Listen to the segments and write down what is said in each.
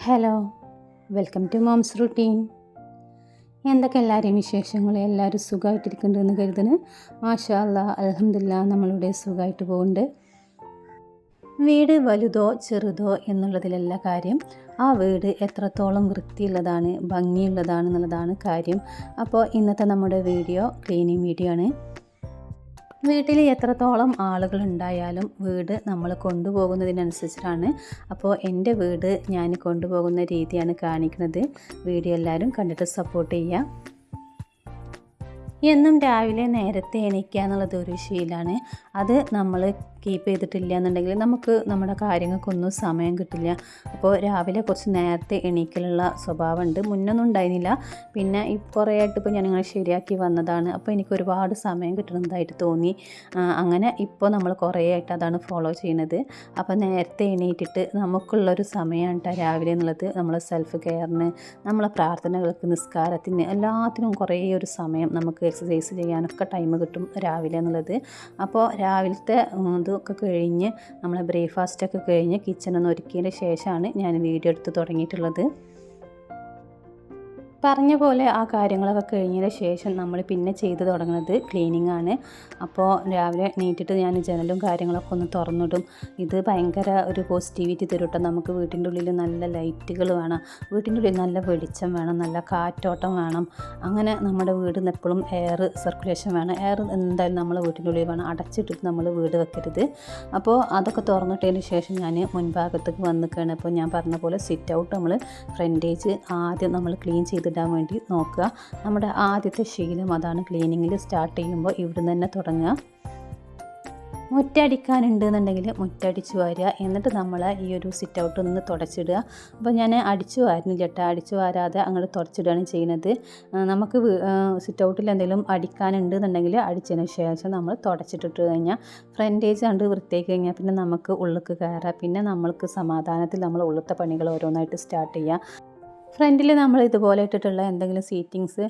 Hello, welcome to mom's routine. എന്തൊക്കെ എല്ലാവരെയും വിശേഷങ്ങൾ? എല്ലാവരും സുഖമായിട്ടിരിക്കുന്നുണ്ടെന്ന് കരുതുന്നു. മാഷാ അല്ലാ, അൽഹംദുലില്ലാ, നമ്മളിവിടെ സുഖമായിട്ട് പോകുന്നുണ്ട്. വീട് വലുതോ ചെറുതോ എന്നുള്ളതിലല്ല കാര്യം, ആ വീട് എത്രത്തോളം വൃത്തിയുള്ളതാണ്, ഭംഗിയുള്ളതാണെന്നുള്ളതാണ് കാര്യം. അപ്പോൾ ഇന്നത്തെ നമ്മുടെ വീഡിയോ ക്ലീനിങ് വീഡിയോ ആണ്. വീട്ടിൽ എത്രത്തോളം ആളുകളുണ്ടായാലും വീട് നമ്മൾ കൊണ്ടുപോകുന്നതിനനുസരിച്ചാണ്. അപ്പോൾ എൻ്റെ വീട് ഞാൻ കൊണ്ടുപോകുന്ന രീതിയാണ് കാണിക്കുന്നത്. വീഡിയോ എല്ലാവരും കണ്ടിട്ട് സപ്പോർട്ട് ചെയ്യുക. എന്നും രാവിലെ നേരത്തെ എണീക്കുക എന്നുള്ളത് ഒരു ശീലമാണ്. അത് നമ്മൾ കീപ്പ് ചെയ്തിട്ടില്ല എന്നുണ്ടെങ്കിൽ നമുക്ക് നമ്മുടെ കാര്യങ്ങൾക്കൊന്നും സമയം കിട്ടില്ല. അപ്പോൾ രാവിലെ കുറച്ച് നേരത്തെ എണീക്കലുള്ള സ്വഭാവമുണ്ട്. മുന്നൊന്നും ഉണ്ടായിരുന്നില്ല, പിന്നെ കുറേ ആയിട്ട് ഇപ്പോൾ ഞാനിങ്ങനെ ശരിയാക്കി വന്നതാണ്. അപ്പോൾ എനിക്ക് ഒരുപാട് സമയം കിട്ടുന്നതായിട്ട് തോന്നി. അങ്ങനെ ഇപ്പോൾ നമ്മൾ കുറേ ആയിട്ട് അതാണ് ഫോളോ ചെയ്യുന്നത്. അപ്പോൾ നേരത്തെ എണീറ്റിട്ട് നമുക്കുള്ളൊരു സമയമാണ് കേട്ടോ രാവിലെ എന്നുള്ളത്. നമ്മളെ സെൽഫ് കെയറിന്, നമ്മളെ പ്രാർത്ഥനകൾക്ക്, നിസ്കാരത്തിന്, എല്ലാത്തിനും കുറേ ഒരു സമയം നമുക്ക് എക്സസൈസ് ചെയ്യാനൊക്കെ ടൈം കിട്ടും രാവിലെ എന്നുള്ളത്. അപ്പോൾ രാവിലത്തെ ഇതൊക്കെ കഴിഞ്ഞ് നമ്മളെ ബ്രേക്ക്ഫാസ്റ്റൊക്കെ കഴിഞ്ഞ് കിച്ചണൊന്ന് ഒരുക്കിയതിന് ശേഷമാണ് ഞാൻ വീഡിയോ എടുത്ത് തുടങ്ങിയിട്ടുള്ളത്. പറഞ്ഞ പോലെ ആ കാര്യങ്ങളൊക്കെ കഴിഞ്ഞതിന് ശേഷം നമ്മൾ പിന്നെ ചെയ്ത് തുടങ്ങുന്നത് ക്ലീനിങ് ആണ്. അപ്പോൾ രാവിലെ എണീറ്റിട്ട് ഞാൻ ജനലും കാര്യങ്ങളൊക്കെ ഒന്ന് തുറന്നിടും. ഇത് ഭയങ്കര ഒരു പോസിറ്റിവിറ്റി തരും കേട്ടോ. നമുക്ക് വീട്ടിൻ്റെ ഉള്ളിൽ നല്ല ലൈറ്റുകൾ വേണം, വീട്ടിൻ്റെ ഉള്ളിൽ നല്ല വെളിച്ചം വേണം, നല്ല കാറ്റോട്ടം വേണം. അങ്ങനെ നമ്മുടെ വീടിന് എപ്പോഴും എയർ സർക്കുലേഷൻ വേണം. എയർ എന്തായാലും നമ്മളെ വീട്ടിൻ്റെ ഉള്ളിൽ വേണം. അടച്ചിട്ടിട്ട് നമ്മൾ വീട് വെക്കരുത്. അപ്പോൾ അതൊക്കെ തുറന്നിട്ടതിന് ശേഷം ഞാൻ മുൻഭാഗത്തേക്ക് വന്നിക്കുകയാണ്. അപ്പോൾ ഞാൻ പറഞ്ഞ പോലെ സിറ്റ് ഔട്ട് നമ്മൾ ഫ്രണ്ടേജ് ആദ്യം നമ്മൾ ക്ലീൻ ചെയ്തിടാൻ വേണ്ടി നോക്കുക. നമ്മുടെ ആദ്യത്തെ ശീലം അതാണ്. ക്ലീനിങ്ങിൽ സ്റ്റാർട്ട് ചെയ്യുമ്പോൾ ഇവിടുന്ന് തന്നെ തുടങ്ങുക. മുറ്റടിക്കാനുണ്ട് എന്നുണ്ടെങ്കിൽ മുറ്റടിച്ച് വാരുക, എന്നിട്ട് നമ്മൾ ഈ ഒരു സിറ്റ് ഔട്ട് ഒന്ന് തുടച്ചിടുക. അപ്പോൾ ഞാൻ അടിച്ചു വാരുന്നില്ല കേട്ടോ, അടിച്ചു വാരാതെ അങ്ങോട്ട് തുടച്ചിടുകയാണ് ചെയ്യുന്നത്. നമുക്ക് സിറ്റ് ഔട്ടിൽ എന്തെങ്കിലും അടിക്കാനുണ്ട് എന്നുണ്ടെങ്കിൽ അടിച്ചതിന് ശേഷം നമ്മൾ തുടച്ചിട്ടിട്ട് കഴിഞ്ഞാൽ ഫ്രണ്ടേജ് കണ്ട് വൃത്തിയാക്കി കഴിഞ്ഞാൽ പിന്നെ നമുക്ക് ഉള്ളിലേക്ക് കയറാം. പിന്നെ നമ്മൾക്ക് സമാധാനത്തിൽ നമ്മൾ ഉള്ളിലത്തെ പണികൾ ഓരോന്നായിട്ട് സ്റ്റാർട്ട് ചെയ്യാം. ഫ്രണ്ടിൽ നമ്മൾ ഇതുപോലെ ഇട്ടിട്ടുള്ള എന്തെങ്കിലും സീറ്റിങ്സ്,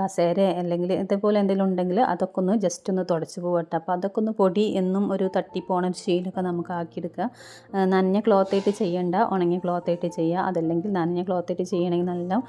കസേര അല്ലെങ്കിൽ ഇതുപോലെ എന്തെങ്കിലും ഉണ്ടെങ്കിൽ അതൊക്കെ ഒന്ന് ജസ്റ്റ് ഒന്ന് തുടച്ച് പോകട്ടെ. അപ്പോൾ അതൊക്കെ ഒന്ന് പൊടി എന്നും ഒരു തട്ടിപ്പോണ ഒരു ശീലമൊക്കെ നമുക്ക് ആക്കിയെടുക്കുക. നനഞ്ഞ ക്ലോത്തായിട്ട് ചെയ്യേണ്ട, ഉണങ്ങിയ ക്ലോത്തായിട്ട് ചെയ്യുക. അതല്ലെങ്കിൽ നനഞ്ഞ ക്ലോത്തായിട്ട് ചെയ്യണമെങ്കിൽ നല്ല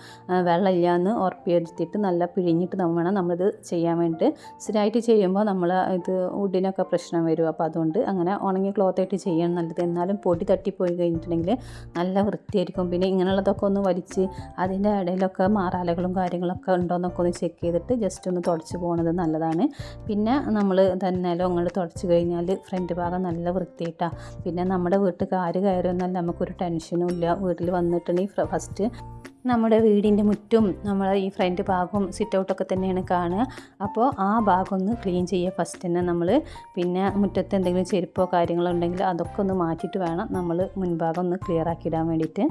വെള്ളമില്ല എന്ന് ഉറപ്പുവരുത്തിയിട്ട് നല്ല പിഴിഞ്ഞിട്ട് വേണം നമ്മളിത് ചെയ്യാൻ വേണ്ടിയിട്ട്. സ്ഥിരമായിട്ട് ചെയ്യുമ്പോൾ നമ്മൾ ഇത് വുഡിനൊക്കെ പ്രശ്നം വരും. അപ്പോൾ അതുകൊണ്ട് അങ്ങനെ ഉണങ്ങിയ ക്ലോത്തായിട്ട് ചെയ്യണം നല്ലത്. എന്നാലും പൊടി തട്ടിപ്പോയി കഴിഞ്ഞിട്ടുണ്ടെങ്കിൽ നല്ല വൃത്തിയായിരിക്കും. പിന്നെ ഇങ്ങനെയുള്ളതൊക്കെ ഒന്ന് വലിച്ച് അതിൻ്റെ ഇടയിലൊക്കെ മാറാലകളും കാര്യങ്ങളൊക്കെ ഉണ്ടോയെന്നൊക്കെ ഒന്ന് ചെക്ക് ചെയ്തിട്ട് ജസ്റ്റ് ഒന്ന് തുടച്ച് പോകുന്നത് നല്ലതാണ്. പിന്നെ നമ്മൾ തന്നെ അങ്ങോട്ട് തുടച്ച് കഴിഞ്ഞാൽ ഫ്രണ്ട് ഭാഗം നല്ല വൃത്തിയിട്ടാണ്. പിന്നെ നമ്മുടെ വീട്ടിൽ ആര് കയറുമെന്നാൽ നമുക്കൊരു ടെൻഷനും ഇല്ല. വീട്ടിൽ വന്നിട്ടുണ്ടെങ്കിൽ ഫസ്റ്റ് നമ്മുടെ വീടിൻ്റെ മുറ്റും നമ്മൾ ഈ ഫ്രണ്ട് ഭാഗവും സിറ്റ് ഔട്ടൊക്കെ തന്നെയാണ് കാണുക. അപ്പോൾ ആ ഭാഗം ഒന്ന് ക്ലീൻ ചെയ്യുക ഫസ്റ്റ് തന്നെ നമ്മൾ. പിന്നെ മുറ്റത്ത് എന്തെങ്കിലും ചെരുപ്പോ കാര്യങ്ങളോ ഉണ്ടെങ്കിൽ അതൊക്കെ ഒന്ന് മാറ്റിയിട്ട് വേണം നമ്മൾ മുൻഭാഗം ഒന്ന് ക്ലിയർ ആക്കിയിടാൻ വേണ്ടിയിട്ട്.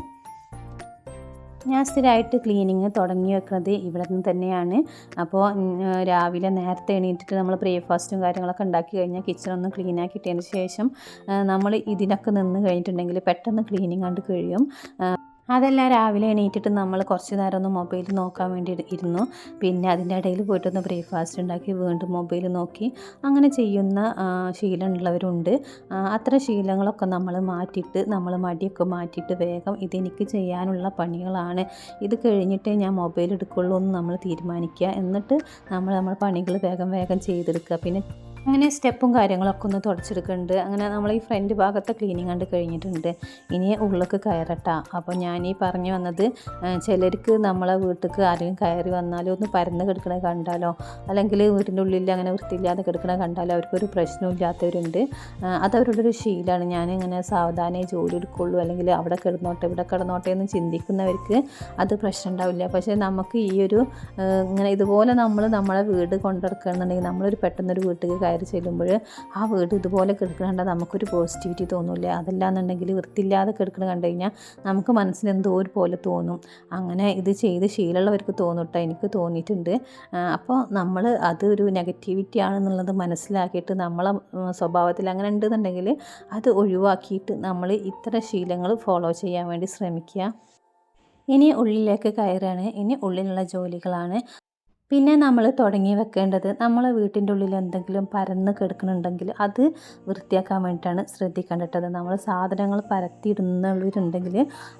ഞാൻ സ്ഥിരമായിട്ട് ക്ലീനിങ് തുടങ്ങി വെക്കുന്നത് ഇവിടെ നിന്ന് തന്നെയാണ്. അപ്പോൾ രാവിലെ നേരത്തെ എണീറ്റിട്ട് നമ്മൾ ബ്രേക്ക്ഫാസ്റ്റും കാര്യങ്ങളൊക്കെ ഉണ്ടാക്കി കഴിഞ്ഞാൽ കിച്ചണൊന്ന് ക്ലീൻ ആക്കിയിട്ടതിന് ശേഷം നമ്മൾ ഇതിനൊക്കെ നിന്ന് കഴിഞ്ഞിട്ടുണ്ടെങ്കിൽ പെട്ടെന്ന് ക്ലീനിങ് കണ്ട് കഴിയും. അതല്ല, രാവിലെ എണീറ്റിട്ട് നമ്മൾ കുറച്ച് നേരം ഒന്ന് മൊബൈൽ നോക്കാൻ വേണ്ടി ഇരുന്നു. പിന്നെ അതിൻ്റെ ഇടയിൽ പോയിട്ടൊന്ന് ബ്രേക്ക്ഫാസ്റ്റ് ഉണ്ടാക്കി വീണ്ടും മൊബൈൽ നോക്കി അങ്ങനെ ചെയ്യുന്ന ശീലമുള്ളവരുണ്ട്. അത്ര ശീലങ്ങളൊക്കെ നമ്മൾ മാറ്റിയിട്ട്, നമ്മൾ മടിയൊക്കെ മാറ്റിയിട്ട് വേഗം ഇതെനിക്ക് ചെയ്യാനുള്ള പണികളാണ്, ഇത് കഴിഞ്ഞിട്ടേ ഞാൻ മൊബൈൽ എടുക്കുള്ളൂ എന്ന് നമ്മൾ തീരുമാനിക്കുക. എന്നിട്ട് നമ്മൾ പണികൾ വേഗം വേഗം ചെയ്തെടുക്കുക. പിന്നെ അങ്ങനെ സ്റ്റെപ്പും കാര്യങ്ങളൊക്കെ ഒന്ന് തുടച്ചെടുക്കുന്നുണ്ട്. അങ്ങനെ നമ്മൾ ഈ ഫ്രണ്ട് ഭാഗത്തെ ക്ലീനിങ് കണ്ട് കഴിഞ്ഞിട്ടുണ്ട്. ഇനി ഉള്ളിലേക്ക് കയറട്ടാ. അപ്പോൾ ഞാൻ ഈ പറഞ്ഞു വന്നത്, ചിലർക്ക് നമ്മളെ വീട്ടിലേക്ക് ആരെങ്കിലും കയറി വന്നാലും ഒന്ന് പരന്ന് കിടക്കണ കണ്ടാലോ, അല്ലെങ്കിൽ വീട്ടിൻ്റെ ഉള്ളിൽ അങ്ങനെ വൃത്തിയില്ലാതെ കിടക്കണ കണ്ടാലോ അവർക്കൊരു പ്രശ്നമില്ലാത്തവരുണ്ട്. അതവരുടെ ഒരു ശീലമാണ്. ഞാനിങ്ങനെ സാവധാനമേ ജോലി എടുക്കുള്ളൂ, അല്ലെങ്കിൽ അവിടെ കിടന്നോട്ടെ ഇവിടെ കിടന്നോട്ടെ എന്ന് ചിന്തിക്കുന്നവർക്ക് അത് പ്രശ്നം ഉണ്ടാവില്ല. പക്ഷേ നമുക്ക് ഈ ഒരു ഇങ്ങനെ ഇതുപോലെ നമ്മളെ വീട് കൊണ്ടെടുക്കുകയാണെന്നുണ്ടെങ്കിൽ നമ്മളൊരു പെട്ടെന്നൊരു വീട്ടിൽ കയറി ചെല്ലുമ്പോൾ ആ വീട് ഇതുപോലെ കിടക്കണ നമുക്കൊരു പോസിറ്റിവിറ്റി തോന്നില്ലേ. അതല്ലാന്നുണ്ടെങ്കിൽ വൃത്തിയില്ലാതെ കിടക്കണ കണ്ടു കഴിഞ്ഞാൽ നമുക്ക് മനസ്സിന് എന്തോ ഒരു പോലെ തോന്നും. അങ്ങനെ ഇത് ചെയ്ത് ശീലമുള്ളവർക്ക് തോന്നും കേട്ടോ, എനിക്ക് തോന്നിയിട്ടുണ്ട്. അപ്പോൾ നമ്മൾ അത് ഒരു നെഗറ്റിവിറ്റി ആണെന്നുള്ളത് മനസ്സിലാക്കിയിട്ട് നമ്മളെ സ്വഭാവത്തിൽ അങ്ങനെ ഉണ്ടെന്നുണ്ടെങ്കിൽ അത് ഒഴിവാക്കിയിട്ട് നമ്മൾ ഇത്തരം ശീലങ്ങൾ ഫോളോ ചെയ്യാൻ വേണ്ടി ശ്രമിക്കുക. ഇനി ഉള്ളിലേക്ക് കയറുകയാണ്. ഇനി ഉള്ളിലുള്ള ജോലികളാണ്. പിന്നെ നമ്മൾ തുടങ്ങി വെക്കേണ്ടത് നമ്മളെ വീട്ടിൻ്റെ ഉള്ളിൽ എന്തെങ്കിലും പരന്ന് കിടക്കുന്നുണ്ടെങ്കിൽ അത് വൃത്തിയാക്കാൻ വേണ്ടിയിട്ടാണ് ശ്രദ്ധിക്കേണ്ടത്. നമ്മൾ സാധനങ്ങൾ പരത്തിയിടുന്നവരുണ്ടെങ്കിൽ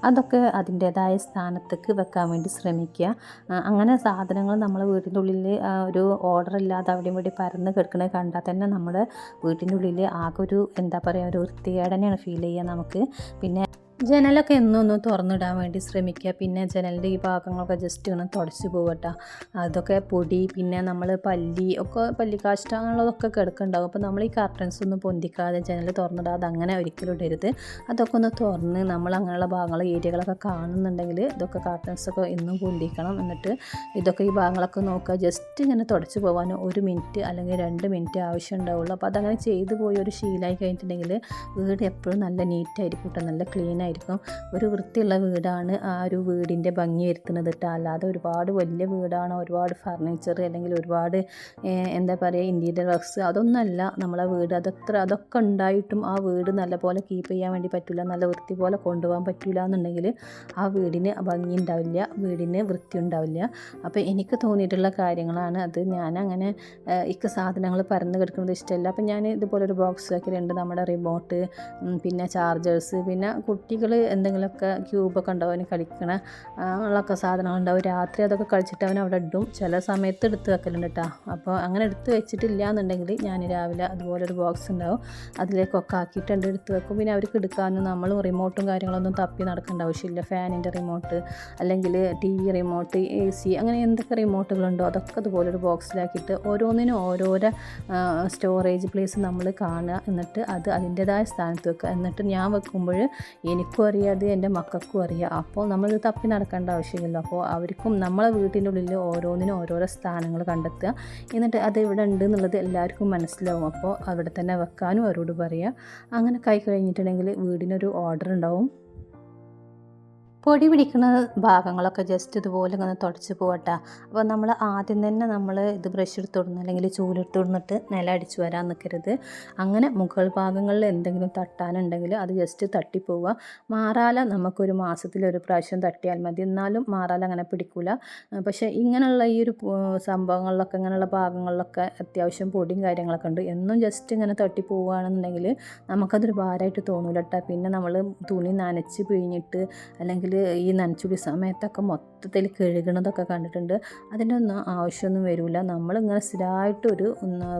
അതൊക്കെ അതിൻ്റേതായ സ്ഥാനത്തേക്ക് വെക്കാൻ വേണ്ടി ശ്രമിക്കുക. അങ്ങനെ സാധനങ്ങൾ നമ്മളെ വീട്ടിൻ്റെ ഉള്ളിൽ ഒരു ഓർഡർ ഇല്ലാതെ അവിടെയും ഇവിടെ പരന്ന് കിടക്കുന്നത് കണ്ടാൽ തന്നെ നമ്മുടെ വീട്ടിൻ്റെ ഉള്ളിൽ ആകെ ഒരു എന്താ പറയുക ഒരു വൃത്തികേട് തന്നെയാണ് ഫീൽ ചെയ്യുക നമുക്ക്. പിന്നെ ജനലൊക്കെ എന്നൊന്ന് തുറന്നിടാൻ വേണ്ടി ശ്രമിക്കുക. പിന്നെ ജനലിൻ്റെ ഈ ഭാഗങ്ങളൊക്കെ ജസ്റ്റ് ഒന്ന് തുടച്ച് പോകട്ടോ. അതൊക്കെ പൊടി പിന്നെ നമ്മൾ പല്ലി കാഷ്ടങ്ങളൊക്കെ കിടക്കുന്നുണ്ടാവും. അപ്പോൾ നമ്മൾ ഈ കർട്ടൻസ് ഒന്നും പൊന്തിക്കാതെ ജനൽ തുറന്നിടാതെ അങ്ങനെ ഒരിക്കലും ഇടരുത്. അതൊക്കെ ഒന്ന് തുറന്ന് നമ്മൾ അങ്ങനെയുള്ള ഭാഗങ്ങൾ ഏരിയകളൊക്കെ കാണുന്നുണ്ടെങ്കിൽ ഇതൊക്കെ കർട്ടൻസൊക്കെ എന്നും പൊന്തിക്കണം. എന്നിട്ട് ഇതൊക്കെ ഈ ഭാഗങ്ങളൊക്കെ നോക്കുക. ജസ്റ്റ് ഇങ്ങനെ തുടച്ച് പോകാൻ 1 മിനിറ്റ് അല്ലെങ്കിൽ 2 മിനിറ്റ് ആവശ്യം ഉണ്ടാവുള്ളൂ. അപ്പോൾ അതങ്ങനെ ചെയ്തു പോയി ഒരു ശീലമായി കഴിഞ്ഞിട്ടുണ്ടെങ്കിൽ വീട് എപ്പോഴും നല്ല നീറ്റായിരിക്കും കേട്ടോ, നല്ല ക്ലീൻ ആയിരിക്കും. ഒരു വൃത്തിയുള്ള വീടാണ് ആ ഒരു വീടിൻ്റെ ഭംഗി വരുത്തുന്നത് കേട്ടോ. അല്ലാതെ ഒരുപാട് വലിയ വീടാണോ ഒരുപാട് ഫർണിച്ചർ അല്ലെങ്കിൽ ഒരുപാട് എന്താ പറയുക ഇൻറ്റീരിയർ വർക്ക്സ് അതൊന്നുമല്ല നമ്മളെ വീട്. അതൊക്കെ ഉണ്ടായിട്ടും ആ വീട് നല്ലപോലെ കീപ്പ് ചെയ്യാൻ വേണ്ടി പറ്റില്ല, നല്ല വൃത്തി പോലെ കൊണ്ടുപോകാൻ പറ്റില്ല എന്നുണ്ടെങ്കിൽ ആ വീടിന് ഭംഗി ഉണ്ടാവില്ല, വീടിന് വൃത്തി ഉണ്ടാവില്ല. അപ്പോൾ എനിക്ക് തോന്നിയിട്ടുള്ള കാര്യങ്ങളാണ് അത്. ഞാനങ്ങനെ ഇക്ക് സാധനങ്ങൾ പരന്ന് കിടക്കുന്നത് ഇഷ്ടമല്ല. അപ്പോൾ ഞാൻ ഇതുപോലൊരു ബോക്സ് ആക്കിയിട്ടുണ്ട്. നമ്മുടെ റിമോട്ട് പിന്നെ ചാർജേഴ്സ് പിന്നെ കുട്ടികൾ എന്തെങ്കിലുമൊക്കെ ക്യൂബൊക്കെ ഉണ്ടാവും അവന് കളിക്കണ അങ്ങനെയുള്ളൊക്കെ സാധനങ്ങളുണ്ടാവും. രാത്രി അതൊക്കെ കളിച്ചിട്ട് അവൻ അവിടെ ഇടും. ചില സമയത്ത് എടുത്ത് വെക്കലുണ്ട് കേട്ടോ. അപ്പോൾ അങ്ങനെ എടുത്ത് വെച്ചിട്ടില്ല എന്നുണ്ടെങ്കിൽ ഞാൻ രാവിലെ അതുപോലൊരു ബോക്സ് ഉണ്ടാവും അതിലേക്കൊക്കെ ആക്കിയിട്ടുണ്ട് എടുത്ത് വെക്കും. പിന്നെ അവർക്ക് എടുക്കാനും നമ്മളും റിമോട്ടും കാര്യങ്ങളൊന്നും തപ്പി നടക്കേണ്ട ആവശ്യമില്ല. ഫാനിൻ്റെ റിമോട്ട് അല്ലെങ്കിൽ TV റിമോട്ട് AC അങ്ങനെ എന്തൊക്കെ റിമോട്ടുകളുണ്ടോ അതൊക്കെ അതുപോലൊരു ബോക്സിലാക്കിയിട്ട് ഓരോന്നിനും ഓരോരോ സ്റ്റോറേജ് പ്ലേസ് നമ്മൾ കാണുക. എന്നിട്ട് അത് അതിൻ്റേതായ സ്ഥാനത്ത് വെക്കുക. എന്നിട്ട് ഞാൻ വെക്കുമ്പോൾ എനിക്കും അറിയാതെ എൻ്റെ മക്കൾക്കും അറിയാം. അപ്പോൾ നമ്മളിത് തപ്പി നടക്കേണ്ട ആവശ്യമില്ലല്ലോ. അപ്പോൾ അവർക്കും നമ്മളെ വീട്ടിൻ്റെ ഉള്ളിൽ ഓരോന്നിനും ഓരോരോ സ്ഥാനങ്ങൾ കണ്ടെത്തുക. എന്നിട്ട് അത് ഇവിടെ ഉണ്ട് എന്നുള്ളത് എല്ലാവർക്കും മനസ്സിലാവും. അപ്പോൾ അവിടെ തന്നെ വെക്കാനും അവരോട് പറയുക. അങ്ങനെ കൈ കഴിഞ്ഞിട്ടുണ്ടെങ്കിൽ വീടിനൊരു ഓർഡർ ഉണ്ടാവും. പൊടി പിടിക്കുന്ന ഭാഗങ്ങളൊക്കെ ജസ്റ്റ് ഇതുപോലെ ഇങ്ങനെ തുടച്ച് പോകട്ടെ. അപ്പോൾ നമ്മൾ ആദ്യം തന്നെ ഇത് ബ്രഷ് എടുത്തിടുന്നു അല്ലെങ്കിൽ ചൂലെടുത്തിടുന്നിട്ട് നില അടിച്ച് വരാൻ നിൽക്കരുത്. അങ്ങനെ മുകൾ ഭാഗങ്ങളിൽ എന്തെങ്കിലും തട്ടാനുണ്ടെങ്കിൽ അത് ജസ്റ്റ് തട്ടിപ്പോവുക. മാറാല നമുക്കൊരു മാസത്തിലൊരു പ്രാവശ്യം തട്ടിയാൽ മതി, എന്നാലും മാറാല അങ്ങനെ പിടിക്കില്ല. പക്ഷേ ഇങ്ങനെയുള്ള ഈ ഒരു സംഭവങ്ങളിലൊക്കെ ഇങ്ങനെയുള്ള ഭാഗങ്ങളിലൊക്കെ അത്യാവശ്യം പൊടിയും കാര്യങ്ങളൊക്കെ ഉണ്ട്. എന്നും ജസ്റ്റ് ഇങ്ങനെ തട്ടി പോവുകയാണെന്നുണ്ടെങ്കിൽ നമുക്കതൊരു ഭാരമായിട്ട് തോന്നില്ല കേട്ടോ. പിന്നെ നമ്മൾ തുണി നനച്ച് പിഴിഞ്ഞിട്ട് അല്ലെങ്കിൽ ഈ നനച്ചുടി സമയത്തൊക്കെ മൊത്തത്തിൽ കഴുകണതൊക്കെ കണ്ടിട്ടുണ്ട്. അതിൻ്റെ ഒന്നും ആവശ്യമൊന്നും വരില്ല. നമ്മളിങ്ങനെ സ്ഥിരമായിട്ടൊരു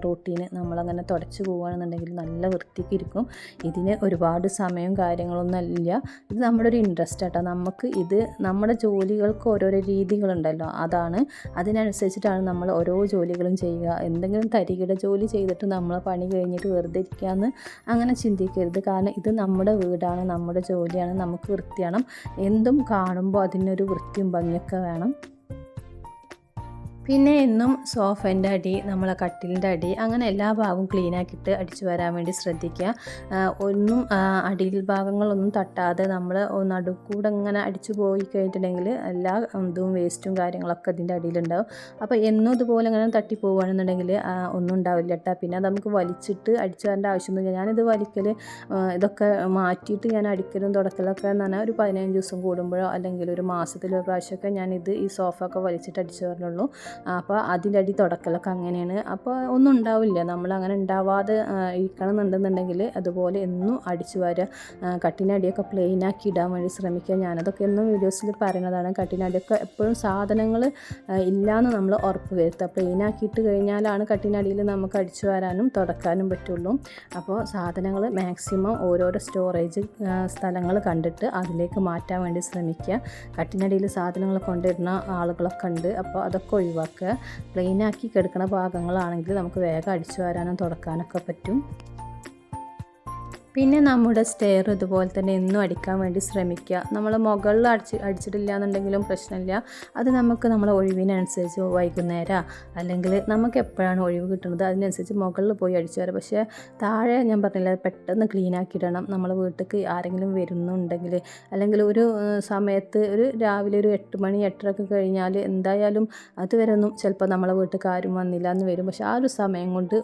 റൂട്ടീന് നമ്മളങ്ങനെ തുടച്ച് പോവുകയാണെന്നുണ്ടെങ്കിൽ നല്ല വൃത്തിക്ക് ഇരിക്കും. ഇതിന് ഒരുപാട് സമയവും കാര്യങ്ങളൊന്നും ഇല്ല. ഇത് നമ്മുടെ ഒരു ഇൻട്രസ്റ്റ് ആട്ടോ. നമുക്ക് ഇത് നമ്മുടെ ജോലികൾക്ക് ഓരോരോ രീതികളുണ്ടല്ലോ, അതാണ് അതിനനുസരിച്ചിട്ടാണ് നമ്മൾ ഓരോ ജോലികളും ചെയ്യുക. എന്തെങ്കിലും തരികിട ജോലി ചെയ്തിട്ട് നമ്മൾ പണി കഴിഞ്ഞിട്ട് വെറുതെ ഇരിക്കാമെന്ന് അങ്ങനെ ചിന്തിക്കരുത്. കാരണം ഇത് നമ്മുടെ വീടാണ്, നമ്മുടെ ജോലിയാണ്, നമുക്ക് വൃത്തിയാണ്. എന്തും കാണുമ്പോൾ അതിനൊരു വൃത്തിയും ഭംഗിയൊക്കെ വേണം. പിന്നെ എന്നും സോഫേൻ്റെ അടി നമ്മളെ കട്ടിലിൻ്റെ അടി അങ്ങനെ എല്ലാ ഭാഗവും ക്ലീനാക്കിയിട്ട് അടിച്ചു വരാൻ വേണ്ടി ശ്രദ്ധിക്കുക. ഒന്നും അടിയിൽ ഭാഗങ്ങളൊന്നും തട്ടാതെ നമ്മൾ നടുക്കൂടെ ഇങ്ങനെ അടിച്ചു പോയി കഴിഞ്ഞിട്ടുണ്ടെങ്കിൽ എല്ലാ ഇതും വേസ്റ്റും കാര്യങ്ങളൊക്കെ അതിൻ്റെ അടിയിലുണ്ടാവും. അപ്പോൾ എന്നും ഇതുപോലെ ഇങ്ങനെ തട്ടി പോവുകയാണെന്നുണ്ടെങ്കിൽ ഒന്നും ഉണ്ടാവില്ല കേട്ടോ. പിന്നെ നമുക്ക് വലിച്ചിട്ട് അടിച്ചു വരേണ്ട ആവശ്യമൊന്നുമില്ല. ഞാനിത് ഇതൊക്കെ മാറ്റിയിട്ട് ഞാൻ അടിക്കലും തുടക്കലൊക്കെ എന്ന് പറഞ്ഞാൽ ഒരു 15 ദിവസം കൂടുമ്പോഴോ അല്ലെങ്കിൽ ഒരു മാസത്തിലൊരു പ്രാവശ്യമൊക്കെ ഞാനിത് ഈ സോഫ ഒക്കെ വലിച്ചിട്ട് അടിച്ചു വരണുള്ളൂ. അപ്പോൾ അതിൻ്റെ അടി തുടക്കലൊക്കെ അങ്ങനെയാണ്. അപ്പോൾ ഒന്നും ഉണ്ടാവില്ല. നമ്മളങ്ങനെ ഉണ്ടാവാതെ ഇരിക്കണം എന്നുണ്ടെന്നുണ്ടെങ്കിൽ അതുപോലെ എന്നും അടിച്ചു വാരുക. കട്ടിനടിയൊക്കെ പ്ലെയിനാക്കി ഇടാൻ വേണ്ടി ശ്രമിക്കുക. ഞാനതൊക്കെ എന്നും വീഡിയോസിൽ പറയുന്നതാണ്. കട്ടിനടിയൊക്കെ എപ്പോഴും സാധനങ്ങൾ ഇല്ലയെന്ന് നമ്മൾ ഉറപ്പ് വരുത്തുക. പ്ലെയിനാക്കിയിട്ട് കഴിഞ്ഞാലാണ് കട്ടിനടിയിൽ നമുക്ക് അടിച്ചു വരാനും തുടക്കാനും പറ്റുള്ളൂ. അപ്പോൾ സാധനങ്ങൾ മാക്സിമം ഓരോരോ സ്റ്റോറേജ് സ്ഥലങ്ങൾ കണ്ടിട്ട് അതിലേക്ക് മാറ്റാൻ വേണ്ടി ശ്രമിക്കുക. കട്ടിനടിയിൽ സാധനങ്ങൾ കൊണ്ടിടുന്ന ആളുകളൊക്കെ ഉണ്ട്. അപ്പോൾ അതൊക്കെ ഒഴിവാക്കുക. പ്ലെയിനാക്കി കിടക്കുന്ന ഭാഗങ്ങളാണെങ്കിൽ നമുക്ക് വേഗം അടിച്ചു വരാനും തുടക്കാനൊക്കെ പറ്റും. പിന്നെ നമ്മുടെ സ്റ്റെയർ ഇതുപോലെ തന്നെ എന്നും അടിക്കാൻ വേണ്ടി ശ്രമിക്കുക. നമ്മൾ മുകളിൽ അടിച്ചിട്ടില്ല എന്നുണ്ടെങ്കിലും പ്രശ്നമില്ല. അത് നമുക്ക് നമ്മളെ ഒഴിവിനനുസരിച്ച് വൈകുന്നേരം അല്ലെങ്കിൽ നമുക്ക് എപ്പോഴാണ് ഒഴിവ് കിട്ടുന്നത് അതിനനുസരിച്ച് മുകളിൽ പോയി അടിച്ചു വരാം. പക്ഷേ താഴെ ഞാൻ പറഞ്ഞില്ല പെട്ടെന്ന് ക്ലീൻ ആക്കിയിടണം. നമ്മളെ വീട്ടിലേക്ക് ആരെങ്കിലും വരുന്നുണ്ടെങ്കിൽ അല്ലെങ്കിൽ ഒരു സമയത്ത് രാവിലെ ഒരു 8 മണി 8:30 കഴിഞ്ഞാൽ എന്തായാലും അതുവരെ ഒന്നും ചിലപ്പോൾ നമ്മളെ വീട്ടിലേക്ക് ആരും വന്നില്ല എന്ന് വരും. പക്ഷേ ആ ഒരു സമയം കൊണ്ട്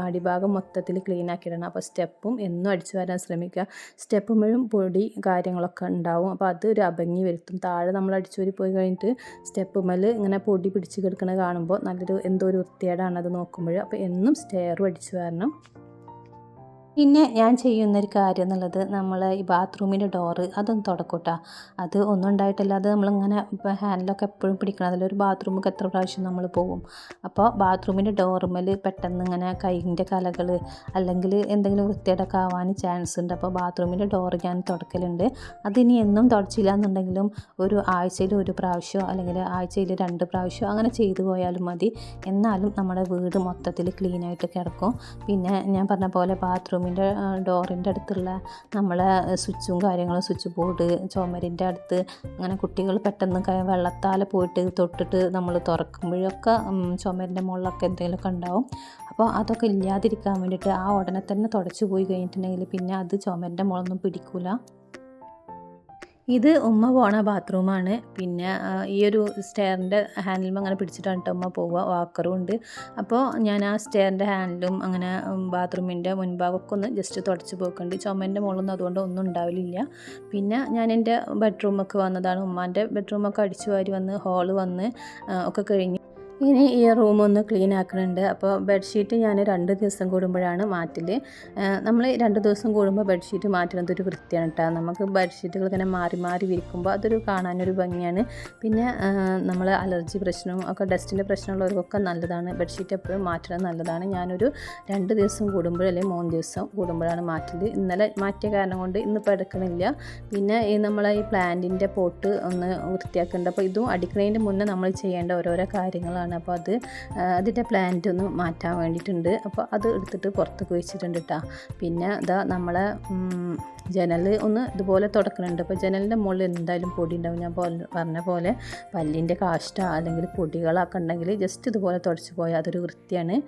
അടിഭാഗം മൊത്തത്തിൽ ക്ലീൻ ആക്കിയിടണം. അപ്പോൾ സ്റ്റെപ്പും എന്നും അടിച്ചു വാരാൻ ശ്രമിക്കുക. സ്റ്റെപ്പുമ്പോഴും പൊടി കാര്യങ്ങളൊക്കെ ഉണ്ടാവും. അപ്പോൾ അതൊരു അഭംഗി വരുത്തും. താഴെ നമ്മൾ അടിച്ചു വാരി പോയി കഴിഞ്ഞിട്ട് സ്റ്റെപ്പുമ്മൽ ഇങ്ങനെ പൊടി പിടിച്ച് കിടക്കുന്നത് കാണുമ്പോൾ നല്ലൊരു എന്തോ ഒരു വൃത്തികേടാണ് അത് നോക്കുമ്പോൾ. അപ്പോൾ എന്നും സ്റ്റെയറും അടിച്ചു വാരണം. പിന്നെ ഞാൻ ചെയ്യുന്നൊരു കാര്യം എന്നുള്ളത് നമ്മൾ ഈ ബാത്റൂമിൻ്റെ ഡോറ് അതൊന്ന് തുടക്കൂട്ടാ. അത് ഒന്നും ഉണ്ടായിട്ടില്ല, അത് നമ്മളിങ്ങനെ ഇപ്പോൾ ഹാൻഡിലൊക്കെ എപ്പോഴും പിടിക്കണം. അതിലൊരു ബാത്റൂമൊക്കെ എത്ര പ്രാവശ്യം നമ്മൾ പോകും. അപ്പോൾ ബാത്റൂമിൻ്റെ ഡോറുമ്മൽ പെട്ടെന്ന് ഇങ്ങനെ കൈയിൻ്റെ കലകൾ അല്ലെങ്കിൽ എന്തെങ്കിലും വൃത്തികേടൊക്കെ ആവാൻ ചാൻസ് ഉണ്ട്. അപ്പോൾ ബാത്റൂമിൻ്റെ ഡോറ് ഞാൻ തുടക്കലുണ്ട്. അതിനി എന്നും തുടച്ചില്ല എന്നുണ്ടെങ്കിലും ഒരു ആഴ്ചയിൽ ഒരു പ്രാവശ്യമോ അല്ലെങ്കിൽ ആഴ്ചയിൽ 2 പ്രാവശ്യമോ അങ്ങനെ ചെയ്തു പോയാലും മതി. എന്നാലും നമ്മുടെ വീട് മൊത്തത്തിൽ ക്ലീനായിട്ട് കിടക്കും. പിന്നെ ഞാൻ പറഞ്ഞ പോലെ ബാത്റൂമിൻ്റെ ഡോറിൻ്റെ അടുത്തുള്ള നമ്മളെ സ്വിച്ചും കാര്യങ്ങളും, സ്വിച്ച് ബോർഡ്, ചുമരിൻ്റെ അടുത്ത് അങ്ങനെ കുട്ടികൾ പെട്ടെന്ന് വെള്ളത്താൽ പോയിട്ട് തൊട്ടിട്ട് നമ്മൾ തുറക്കുമ്പോഴൊക്കെ ചുമരിൻ്റെ മുകളിലൊക്കെ എന്തെങ്കിലുമൊക്കെ ഉണ്ടാവും. അപ്പോൾ അതൊക്കെ ഇല്ലാതിരിക്കാൻ വേണ്ടിയിട്ട് ആ ഉടനെ തന്നെ തുടച്ച് പോയി കഴിഞ്ഞിട്ടുണ്ടെങ്കിൽ പിന്നെ അത് ചുമരിൻ്റെ മുകളൊന്നും പിടിക്കില്ല. ഇത് ഉമ്മ പോണ ബാത്റൂമാണ്. പിന്നെ ഈ ഒരു സ്റ്റെയറിൻ്റെ ഹാൻഡിലും അങ്ങനെ പിടിച്ചിട്ടാണ് കേട്ടോ ഉമ്മ പോവുക. വാക്കറും ഉണ്ട്. അപ്പോൾ ഞാൻ ആ സ്റ്റെയറിൻ്റെ ഹാൻഡിലും അങ്ങനെ ബാത്റൂമിൻ്റെ മുൻഭാഗമൊക്കെ ഒന്ന് ജസ്റ്റ് തുടച്ച് പോക്കുന്നുണ്ട്. ചുമൻ്റെ മുകളിലൊന്നും അതുകൊണ്ട് ഒന്നും ഉണ്ടാവില്ല. പിന്നെ ഞാൻ എൻ്റെ ബെഡ്റൂമൊക്കെ വന്നതാണ്. ഉമ്മാൻ്റെ ബെഡ്റൂമൊക്കെ അടിച്ചു വാരി വന്ന് ഹോള് വന്ന് ഒക്കെ കഴിഞ്ഞ് ഇനി ഈ റൂമൊന്ന് ക്ലീൻ ആക്കുന്നുണ്ട്. അപ്പോൾ ബെഡ്ഷീറ്റ് ഞാൻ 2 ദിവസം കൂടുമ്പോഴാണ് മാറ്റൽ. നമ്മൾ 2 ദിവസം കൂടുമ്പോൾ ബെഡ്ഷീറ്റ് മാറ്റുന്നത് ഒരു വൃത്തിയാണ് കേട്ടോ. നമുക്ക് ബെഡ്ഷീറ്റുകൾ ഇങ്ങനെ മാറി മാറി വിരിക്കുമ്പോൾ അതൊരു കാണാനൊരു ഭംഗിയാണ്. പിന്നെ നമ്മൾ അലർജി പ്രശ്നവും ഒക്കെ ഡസ്റ്റിൻ്റെ പ്രശ്നമുള്ളവർക്കൊക്കെ നല്ലതാണ്. ബെഡ്ഷീറ്റ് എപ്പോഴും മാറ്റുന്നത് നല്ലതാണ്. ഞാനൊരു 2 ദിവസം കൂടുമ്പോൾ അല്ലെങ്കിൽ 3 ദിവസം കൂടുമ്പോഴാണ് മാറ്റൽ. ഇന്നലെ മാറ്റിയ കാരണം കൊണ്ട് ഇന്നിപ്പോൾ എടുക്കണില്ല. പിന്നെ ഈ നമ്മളെ ഈ പ്ലാന്റിൻ്റെ പോട്ട് ഒന്ന് വൃത്തിയാക്കുന്നുണ്ട്. അപ്പോൾ ഇതും അടിക്കുന്നതിൻ്റെ മുന്നേ നമ്മൾ ചെയ്യേണ്ട ഓരോരോ കാര്യങ്ങളാണ്. അപ്പോൾ അതിൻ്റെ പ്ലാന്റ് ഒന്ന് മാറ്റാൻ വേണ്ടിയിട്ടുണ്ട്. അപ്പോൾ അത് എടുത്തിട്ട് പുറത്തേക്ക് വെച്ചിട്ടുണ്ട് കേട്ടോ. പിന്നെ ഇതാ നമ്മളെ ജനൽ ഒന്ന് ഇതുപോലെ തുടക്കുന്നുണ്ട്. അപ്പോൾ ജനലിൻ്റെ മുകളിൽ എന്തായാലും പൊടി ഉണ്ടാവും. ഞാൻ പറഞ്ഞ പോലെ പല്ലിൻ്റെ കാഷ്ട അല്ലെങ്കിൽ പൊടികളൊക്കെ ഉണ്ടെങ്കിൽ ജസ്റ്റ് ഇതുപോലെ തുടച്ച് പോയാൽ അതൊരു വൃത്തിയാണ്.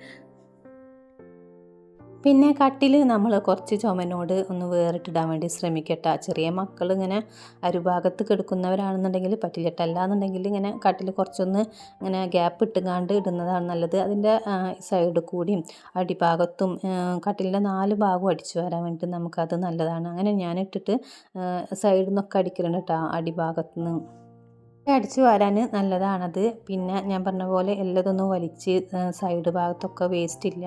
പിന്നെ കട്ടിൽ നമ്മൾ കുറച്ച് ചുമനോട് ഒന്ന് വേറിട്ടിടാൻ വേണ്ടി ശ്രമിക്കട്ടെ. ചെറിയ മക്കൾ ഇങ്ങനെ അരുഭാഗത്ത് കിടക്കുന്നവരാണെന്നുണ്ടെങ്കിൽ പറ്റില്ല. അല്ലാന്നുണ്ടെങ്കിൽ ഇങ്ങനെ കട്ടിൽ കുറച്ചൊന്ന് ഇങ്ങനെ ഗ്യാപ്പ് ഇട്ടുകാണ്ട് ഇടുന്നതാണ് നല്ലത്. അതിൻ്റെ സൈഡ് കൂടിയും അടിഭാഗത്തും കട്ടിലിൻ്റെ 4 ഭാഗവും അടിച്ചു വരാൻ വേണ്ടിയിട്ട് നമുക്കത് നല്ലതാണ്. അങ്ങനെ ഞാൻ ഇട്ടിട്ട് സൈഡിൽ നിന്നൊക്കെ അടിക്കലുണ്ട് കേട്ടോ, അടിഭാഗത്തു നിന്ന് അടിച്ചു വാരാൻ നല്ലതാണത്. പിന്നെ ഞാൻ പറഞ്ഞ പോലെ എല്ലാതൊന്നും വലിച്ച് സൈഡ് ഭാഗത്തൊക്കെ വേസ്റ്റ് ഇല്ല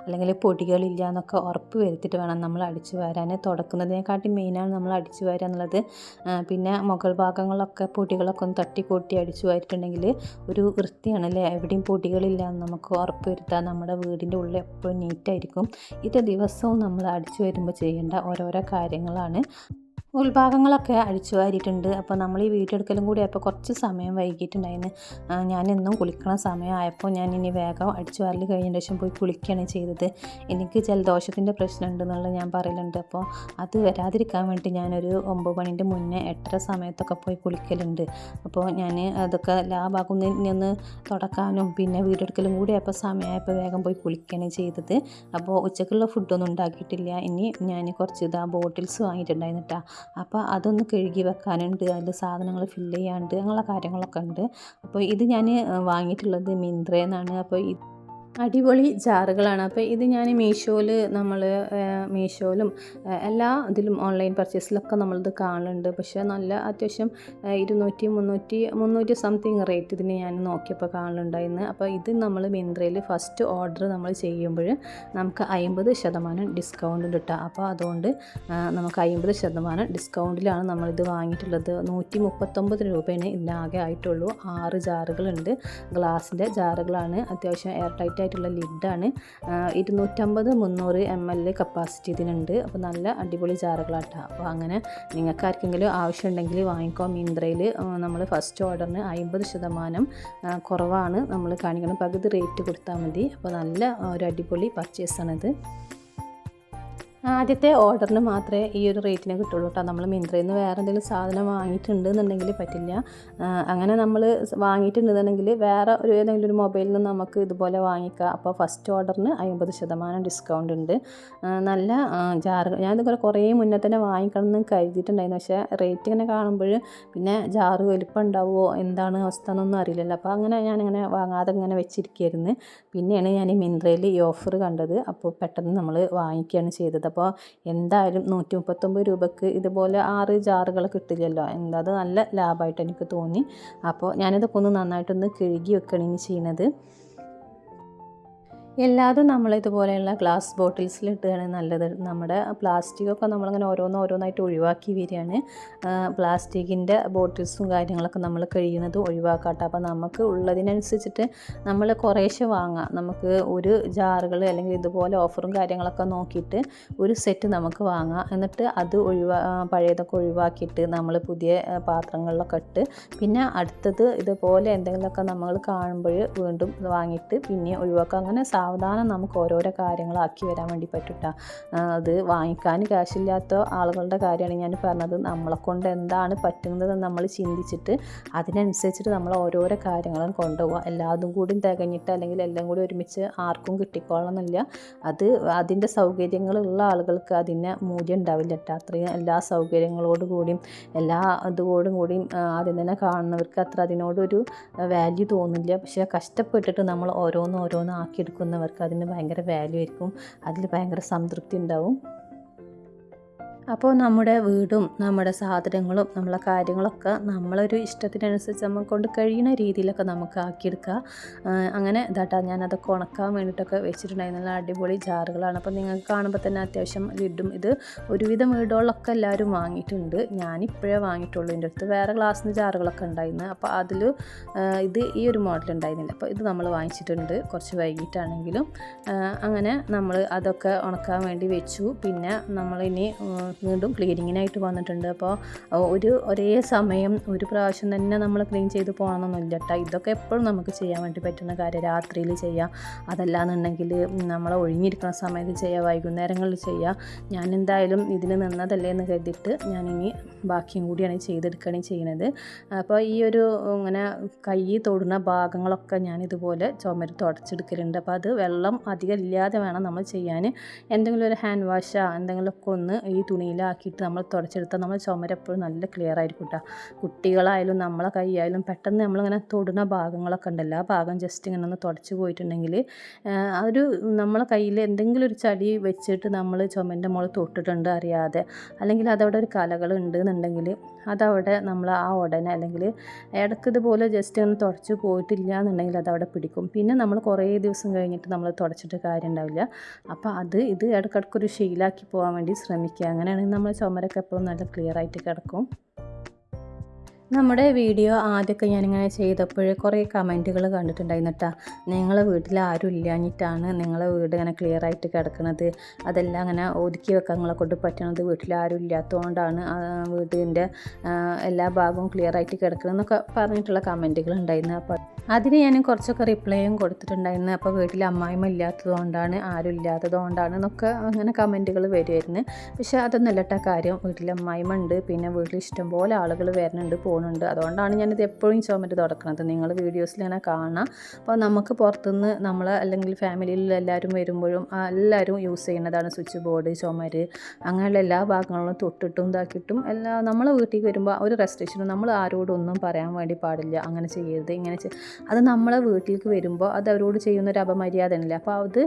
അല്ലെങ്കിൽ പൊടികളില്ല എന്നൊക്കെ ഉറപ്പ് വരുത്തിയിട്ട് വേണം നമ്മൾ അടിച്ചു വാരാൻ. തുടക്കുന്നതിനെക്കാട്ടി മെയിനാണ് നമ്മൾ അടിച്ചു വാരുക എന്നുള്ളത്. പിന്നെ മുകൾ ഭാഗങ്ങളൊക്കെ പൊടികളൊക്കെ ഒന്ന് തട്ടിക്കൂട്ടി അടിച്ചു വാരിയിട്ടുണ്ടെങ്കിൽ ഒരു വൃത്തിയാണല്ലേ. എവിടെയും പൊടികളില്ല എന്ന് നമുക്ക് ഉറപ്പ് വരുത്താം. നമ്മുടെ വീടിൻ്റെ ഉള്ളിൽ എപ്പോഴും നീറ്റായിരിക്കും. ഇത് ദിവസവും നമ്മൾ അടിച്ചു വരുമ്പോൾ ചെയ്യേണ്ട ഓരോരോ കാര്യങ്ങളാണ്. ഉൾഭാഗങ്ങളൊക്കെ അടിച്ചു വാരിയിട്ടുണ്ട്. അപ്പോൾ നമ്മൾ ഈ വീഡിയോ എടുക്കലും കൂടി ആയപ്പോൾ കുറച്ച് സമയം വൈകിയിട്ടുണ്ടായിരുന്നു. ഞാനെന്നും കുളിക്കണ സമയമായപ്പോൾ ഞാൻ ഇനി വേഗം അടിച്ചു വാരൽ കഴിഞ്ഞതിന് ശേഷം പോയി കുളിക്കുകയാണ് ചെയ്തത്. എനിക്ക് ജലദോഷത്തിൻ്റെ പ്രശ്നം ഉണ്ടെന്നുള്ളത് ഞാൻ പറയലുണ്ട്. അപ്പോൾ അത് വരാതിരിക്കാൻ വേണ്ടി ഞാനൊരു 9 മണിൻ്റെ മുന്നേ 8:30 സമയത്തൊക്കെ പോയി കുളിക്കലുണ്ട്. അപ്പോൾ ഞാൻ അതൊക്കെ എല്ലാ ഭാഗവും ഇനി ഒന്ന് തുടക്കാനും പിന്നെ വീഡിയോ എടുക്കലും കൂടി ആയപ്പോൾ സമയമായപ്പോൾ വേഗം പോയി കുളിക്കുകയാണ് ചെയ്തത്. അപ്പോൾ ഉച്ചക്കുള്ള ഫുഡൊന്നും ഉണ്ടാക്കിയിട്ടില്ല. ഇനി ഞാൻ കുറച്ച് ബോട്ടിൽസ് വാങ്ങിയിട്ടുണ്ടായിരുന്നു കേട്ടോ. അപ്പോൾ അതൊന്ന് കഴുകി വെക്കാനുണ്ട്. അതിൽ സാധനങ്ങൾ ഫില്ല് ചെയ്യാനുണ്ട്, അങ്ങനെയുള്ള കാര്യങ്ങളൊക്കെ ഉണ്ട്. അപ്പോൾ ഇത് ഞാൻ വാങ്ങിയിട്ടുള്ളത് മിന്ത്രയിൽ നിന്നാണ്. അപ്പോൾ അടിപൊളി ജാറുകളാണ്. അപ്പോൾ ഇത് ഞാൻ മീഷോയിലും എല്ലാ ഇതിലും ഓൺലൈൻ പർച്ചേസിലൊക്കെ നമ്മളിത് കാണുന്നുണ്ട്. പക്ഷേ നല്ല അത്യാവശ്യം 200, 300 സംതിങ് റേറ്റ് ഇതിന് ഞാൻ നോക്കിയപ്പോൾ കാണുന്നുണ്ടായിരുന്നു. അപ്പോൾ ഇത് നമ്മൾ മിന്ത്രയിൽ ഫസ്റ്റ് ഓർഡർ നമ്മൾ ചെയ്യുമ്പോൾ നമുക്ക് 50% ഡിസ്കൗണ്ട് കിട്ടുക. അപ്പോൾ അതുകൊണ്ട് നമുക്ക് 50% ഡിസ്കൗണ്ടിലാണ് നമ്മളിത് വാങ്ങിയിട്ടുള്ളത്. 139 രൂപയാണ് ഇതിനാകെ ആയിട്ടുള്ളൂ. 6 ജാറുകളുണ്ട്. ഗ്ലാസിൻ്റെ ജാറുകളാണ്. അത്യാവശ്യം എയർ ടൈറ്റ് ആയിട്ടുള്ള ലിഡാണ്. 250-300 ml കപ്പാസിറ്റി ഇതിനുണ്ട്. അപ്പോൾ നല്ല അടിപൊളി ജാറുകളാട്ടോ. അപ്പോൾ അങ്ങനെ നിങ്ങൾക്ക് ആർക്കെങ്കിലും ആവശ്യമുണ്ടെങ്കിൽ വാങ്ങിക്കോ. മിന്ത്രയിൽ നമ്മൾ ഫസ്റ്റ് ഓർഡറിന് 50% കുറവാണ് നമ്മൾ കാണിക്കണം. പകുതി റേറ്റ് കൊടുത്താൽ മതി. അപ്പോൾ നല്ല ഒരു അടിപൊളി പർച്ചേസാണിത്. ആദ്യത്തെ ഓർഡറിന് മാത്രമേ ഈ ഒരു റേറ്റിന് കിട്ടുള്ളൂ കേട്ടോ. നമ്മൾ മിന്ത്രയിൽ നിന്ന് വേറെ എന്തെങ്കിലും സാധനം വാങ്ങിയിട്ടുണ്ടെന്നുണ്ടെങ്കിൽ പറ്റില്ല. അങ്ങനെ നമ്മൾ വാങ്ങിയിട്ടുണ്ടെന്നുണ്ടെങ്കിൽ വേറെ ഏതെങ്കിലും ഒരു മൊബൈലിൽ നിന്ന് നമുക്ക് ഇതുപോലെ വാങ്ങിക്കാം. അപ്പോൾ ഫസ്റ്റ് ഓർഡറിന് 50% ഡിസ്കൗണ്ട് ഉണ്ട്. നല്ല ജാറ് ഞാനിതുപോലെ കുറേ മുന്നേ തന്നെ വാങ്ങിക്കണം എന്ന് കരുതിയിട്ടുണ്ടായിരുന്നു. പക്ഷേ റേറ്റ് ഇങ്ങനെ കാണുമ്പോൾ പിന്നെ ജാറ് വലിപ്പം ഉണ്ടാവുമോ എന്താണ് അവസ്ഥ എന്നൊന്നും അറിയില്ലല്ലോ. അപ്പോൾ അങ്ങനെ ഞാനിങ്ങനെ വാങ്ങാതെ ഇങ്ങനെ വെച്ചിരിക്കുകയായിരുന്നു. പിന്നെയാണ് ഞാൻ ഈ മിന്ത്രയിൽ ഈ ഓഫർ കണ്ടത്. അപ്പോൾ പെട്ടെന്ന് നമ്മൾ വാങ്ങിക്കുകയാണ് ചെയ്തത്. അപ്പോൾ അപ്പോൾ എന്തായാലും 139 രൂപയ്ക്ക് ഇതുപോലെ 6 ജാറുകൾ കിട്ടില്ലല്ലോ. എന്താ അത് നല്ല ലാഭമായിട്ട് എനിക്ക് തോന്നി. അപ്പോൾ ഞാനിതൊക്കെ ഒന്ന് നന്നായിട്ടൊന്ന് കഴുകി വെക്കുകയാണ് ചെയ്യുന്നത്. എല്ലാതും നമ്മളിതുപോലെയുള്ള ഗ്ലാസ് ബോട്ടിൽസിലിട്ടാണ് നല്ലത്. നമ്മുടെ പ്ലാസ്റ്റിക്കൊക്കെ നമ്മളിങ്ങനെ ഓരോന്നായിട്ട് ഒഴിവാക്കി വരികയാണ്. പ്ലാസ്റ്റിക്കിൻ്റെ ബോട്ടിൽസും കാര്യങ്ങളൊക്കെ നമ്മൾ കഴിയുന്നത് ഒഴിവാക്കാട്ടോ. അപ്പോൾ നമുക്ക് ഉള്ളതിനനുസരിച്ചിട്ട് നമ്മൾ കുറേശ്ശെ വാങ്ങാം. നമുക്ക് ഒരു ജാറുകൾ അല്ലെങ്കിൽ ഇതുപോലെ ഓഫറും കാര്യങ്ങളൊക്കെ നോക്കിയിട്ട് ഒരു സെറ്റ് നമുക്ക് വാങ്ങാം. എന്നിട്ട് അത് പഴയതൊക്കെ ഒഴിവാക്കിയിട്ട് നമ്മൾ പുതിയ പാത്രങ്ങളിലൊക്കെ ഇട്ട് പിന്നെ അടുത്തത് ഇതുപോലെ എന്തെങ്കിലുമൊക്കെ നമ്മൾ കാണുമ്പോൾ വീണ്ടും വാങ്ങിയിട്ട് പിന്നെ ഒഴിവാക്കാം. അങ്ങനെ സാവധാനം നമുക്ക് ഓരോരോ കാര്യങ്ങളാക്കി വരാൻ വേണ്ടി പറ്റും. അത് വാങ്ങിക്കാൻ കാശില്ലാത്ത ആളുകളുടെ കാര്യമാണ് ഞാൻ പറഞ്ഞത്. നമ്മളെക്കൊണ്ട് എന്താണ് പറ്റുന്നത് നമ്മൾ ചിന്തിച്ചിട്ട് അതിനനുസരിച്ചിട്ട് നമ്മൾ ഓരോരോ കാര്യങ്ങളും കൊണ്ടുപോകുക. എല്ലാതും കൂടി തികഞ്ഞിട്ട് അല്ലെങ്കിൽ എല്ലാം കൂടി ഒരുമിച്ച് ആർക്കും കിട്ടിക്കോളണമെന്നില്ല. അതിൻ്റെ സൗകര്യങ്ങളുള്ള ആളുകൾക്ക് അതിന് മൂല്യം ഉണ്ടാവില്ല കേട്ടോ. അത്രയും എല്ലാ സൗകര്യങ്ങളോടുകൂടിയും എല്ലാ ഇതോടും കൂടിയും ആദ്യം തന്നെ കാണുന്നവർക്ക് അത്ര അതിനോടൊരു വാല്യൂ തോന്നില്ല. പക്ഷേ കഷ്ടപ്പെട്ടിട്ട് നമ്മൾ ഓരോന്ന് ആക്കിയെടുക്കുന്നവർക്ക് അതിന് ഭയങ്കര വാല്യൂ ആയിരിക്കും. അതിൽ ഭയങ്കര സംതൃപ്തി ഉണ്ടാവും. അപ്പോൾ നമ്മുടെ വീടും നമ്മുടെ സാധനങ്ങളും നമ്മളെ കാര്യങ്ങളൊക്കെ നമ്മളൊരു ഇഷ്ടത്തിനനുസരിച്ച് നമുക്ക് കൊണ്ട് കഴിയുന്ന രീതിയിലൊക്കെ നമുക്ക് ആക്കിയെടുക്കുക. അങ്ങനെ ഇതാട്ടാ ഞാനതൊക്കെ ഉണക്കാൻ വേണ്ടിയിട്ടൊക്കെ വെച്ചിട്ടുണ്ടായിരുന്നു. നല്ല അടിപൊളി ജാറുകളാണ്. അപ്പോൾ നിങ്ങൾക്ക് കാണുമ്പോൾ തന്നെ അത്യാവശ്യം ലിഡും ഇത് ഒരുവിധം വീടുകളിലൊക്കെ എല്ലാവരും വാങ്ങിയിട്ടുണ്ട്. ഞാനിപ്പോഴേ വാങ്ങിയിട്ടുള്ളൂ. എൻ്റെ അടുത്ത് വേറെ ഗ്ലാസ്സിന് ജാറുകളൊക്കെ ഉണ്ടായിരുന്നു. അപ്പോൾ അതിൽ ഇത് ഈ ഒരു മോഡൽ ഉണ്ടായിരുന്നില്ല. അപ്പോൾ ഇത് നമ്മൾ വാങ്ങിച്ചിട്ടുണ്ട് കുറച്ച് വൈകിട്ടാണെങ്കിലും. അങ്ങനെ നമ്മൾ അതൊക്കെ ഉണക്കാൻ വേണ്ടി വെച്ചു. പിന്നെ നമ്മളിനി വീണ്ടും ക്ലീനിങ്ങിനായിട്ട് വന്നിട്ടുണ്ട്. അപ്പോൾ ഒരേ സമയം ഒരു പ്രാവശ്യം തന്നെ നമ്മൾ ക്ലീൻ ചെയ്ത് പോകണമെന്നൊന്നുമില്ല കേട്ടോ. ഇതൊക്കെ എപ്പോഴും നമുക്ക് ചെയ്യാൻ വേണ്ടി പറ്റുന്ന കാര്യം. രാത്രിയിൽ ചെയ്യാം, അതല്ലാന്നുണ്ടെങ്കിൽ നമ്മൾ ഒഴിഞ്ഞിരിക്കുന്ന സമയത്ത് ചെയ്യുക, വൈകുന്നേരങ്ങളിൽ ചെയ്യുക. ഞാൻ എന്തായാലും ഇതിന് നിന്നതല്ലേ എന്ന് കരുതിയിട്ട് ഞാനിനി ബാക്കിയും കൂടിയാണ് ചെയ്തെടുക്കുകയാണ് ചെയ്യുന്നത്. അപ്പോൾ ഈ ഒരു ഇങ്ങനെ കൈ തൊടുന്ന ഭാഗങ്ങളൊക്കെ ഞാനിതുപോലെ ചുമര് തുടച്ചെടുക്കലുണ്ട്. അപ്പോൾ അത് വെള്ളം അധികം ഇല്ലാതെ വേണം നമ്മൾ ചെയ്യാൻ. എന്തെങ്കിലും ഒരു ഹാൻഡ് വാഷോ എന്തെങ്കിലുമൊക്കെ ഒന്ന് ഈ തുണിയിലാക്കിയിട്ട് നമ്മൾ തുടച്ചെടുത്താൽ നമ്മൾ ചുമര് എപ്പോഴും നല്ല ക്ലിയർ ആയിരിക്കും കേട്ടോ. കുട്ടികളായാലും നമ്മളെ കൈയായാലും പെട്ടെന്ന് നമ്മളിങ്ങനെ തൊടുന്ന ഭാഗങ്ങളൊക്കെ ഉണ്ടല്ലോ, ആ ഭാഗം ജസ്റ്റ് ഇങ്ങനെ ഒന്ന് തുടച്ച് പോയിട്ടുണ്ടെങ്കിൽ നമ്മളെ കയ്യിൽ എന്തെങ്കിലും ഒരു ചടി വെച്ചിട്ട് നമ്മൾ ചുമരിൻ്റെ മുകളിൽ തൊട്ടിട്ടുണ്ട് അറിയാതെ, അല്ലെങ്കിൽ അതവിടെ ഒരു കലകൾ ഉണ്ടെന്നുണ്ടെങ്കിൽ അതവിടെ നമ്മൾ ആ ഉടനെ അല്ലെങ്കിൽ ഇടയ്ക്ക് ഇതുപോലെ ജസ്റ്റ് ഒന്ന് തുടച്ച് പോയിട്ടില്ല എന്നുണ്ടെങ്കിൽ അതവിടെ പിടിക്കും. പിന്നെ നമ്മൾ കുറേ ദിവസം കഴിഞ്ഞിട്ട് നമ്മൾ തുടച്ചിട്ട് കാര്യം ഉണ്ടാവില്ല. അപ്പോൾ ഇത് ഇടയ്ക്കിടയ്ക്കൊരു ശീലാക്കി പോകാൻ വേണ്ടി ശ്രമിക്കുക. അങ്ങനെയാണെങ്കിൽ നമ്മൾ ചുമരൊക്കെ എപ്പോഴും നല്ല ക്ലിയർ ആയിട്ട് കിടക്കും. നമ്മുടെ വീഡിയോ ആദ്യമൊക്കെ ഞാനിങ്ങനെ ചെയ്തപ്പോൾ കുറേ കമൻറ്റുകൾ കണ്ടിട്ടുണ്ടായിരുന്നു കേട്ടോ. നിങ്ങളെ വീട്ടിൽ ആരും ഇല്ലാഞ്ഞിട്ടാണ് നിങ്ങളെ വീട് ഇങ്ങനെ ക്ലിയർ ആയിട്ട് കിടക്കുന്നത്, അതെല്ലാം അങ്ങനെ ഒതുക്കി വെക്കാൻ നിങ്ങളെ കൊണ്ട് പറ്റണത് വീട്ടിൽ ആരും ഇല്ലാത്തതുകൊണ്ടാണ് വീടിൻ്റെ എല്ലാ ഭാഗവും ക്ലിയർ ആയിട്ട് കിടക്കണമെന്നൊക്കെ പറഞ്ഞിട്ടുള്ള കമൻറ്റുകൾ ഉണ്ടായിരുന്നു. അപ്പോൾ അതിന് ഞാൻ കുറച്ചൊക്കെ റിപ്ലൈയും കൊടുത്തിട്ടുണ്ടായിരുന്നു. അപ്പോൾ വീട്ടിൽ അമ്മായിമ്മ ഇല്ലാത്തതുകൊണ്ടാണ്, ആരും ഇല്ലാത്തതുകൊണ്ടാണ് എന്നൊക്കെ അങ്ങനെ കമൻറ്റുകൾ വരുമായിരുന്നു. പക്ഷേ അതൊന്നുമല്ല കേട്ടോ കാര്യം. വീട്ടിൽ അമ്മായിമ്മ ഉണ്ട്, പിന്നെ വീട്ടിൽ ഇഷ്ടംപോലെ ആളുകൾ വരുന്നുണ്ട് പോകുന്നുണ്ട്. അതുകൊണ്ടാണ് ഞാനിത് എപ്പോഴും ചുമര് തുടക്കുന്നത്. നിങ്ങൾ വീഡിയോസിൽ ഇങ്ങനെ കാണാം. അപ്പോൾ നമുക്ക് പുറത്തുനിന്ന് അല്ലെങ്കിൽ ഫാമിലിയിൽ എല്ലാവരും വരുമ്പോഴും എല്ലാവരും യൂസ് ചെയ്യുന്നതാണ് സ്വിച്ച് ബോർഡ്, ചുമര്, അങ്ങനെയുള്ള എല്ലാ ഭാഗങ്ങളും തൊട്ടിട്ടും ഇതാക്കിയിട്ടും നമ്മളെ വീട്ടിൽ വരുമ്പോൾ ഒരു റെസ്ട്രിക്ഷനും നമ്മൾ ആരോടും ഒന്നും പറയാൻ വേണ്ടി പാടില്ല. അങ്ങനെ ചെയ്യരുത്, ഇങ്ങനെ അത് നമ്മളെ വീട്ടിലേക്ക് വരുമ്പോൾ അത് അവരോട് ചെയ്യുന്നൊരു അപമര്യാദ ആണല്ലേ. അപ്പോൾ അത്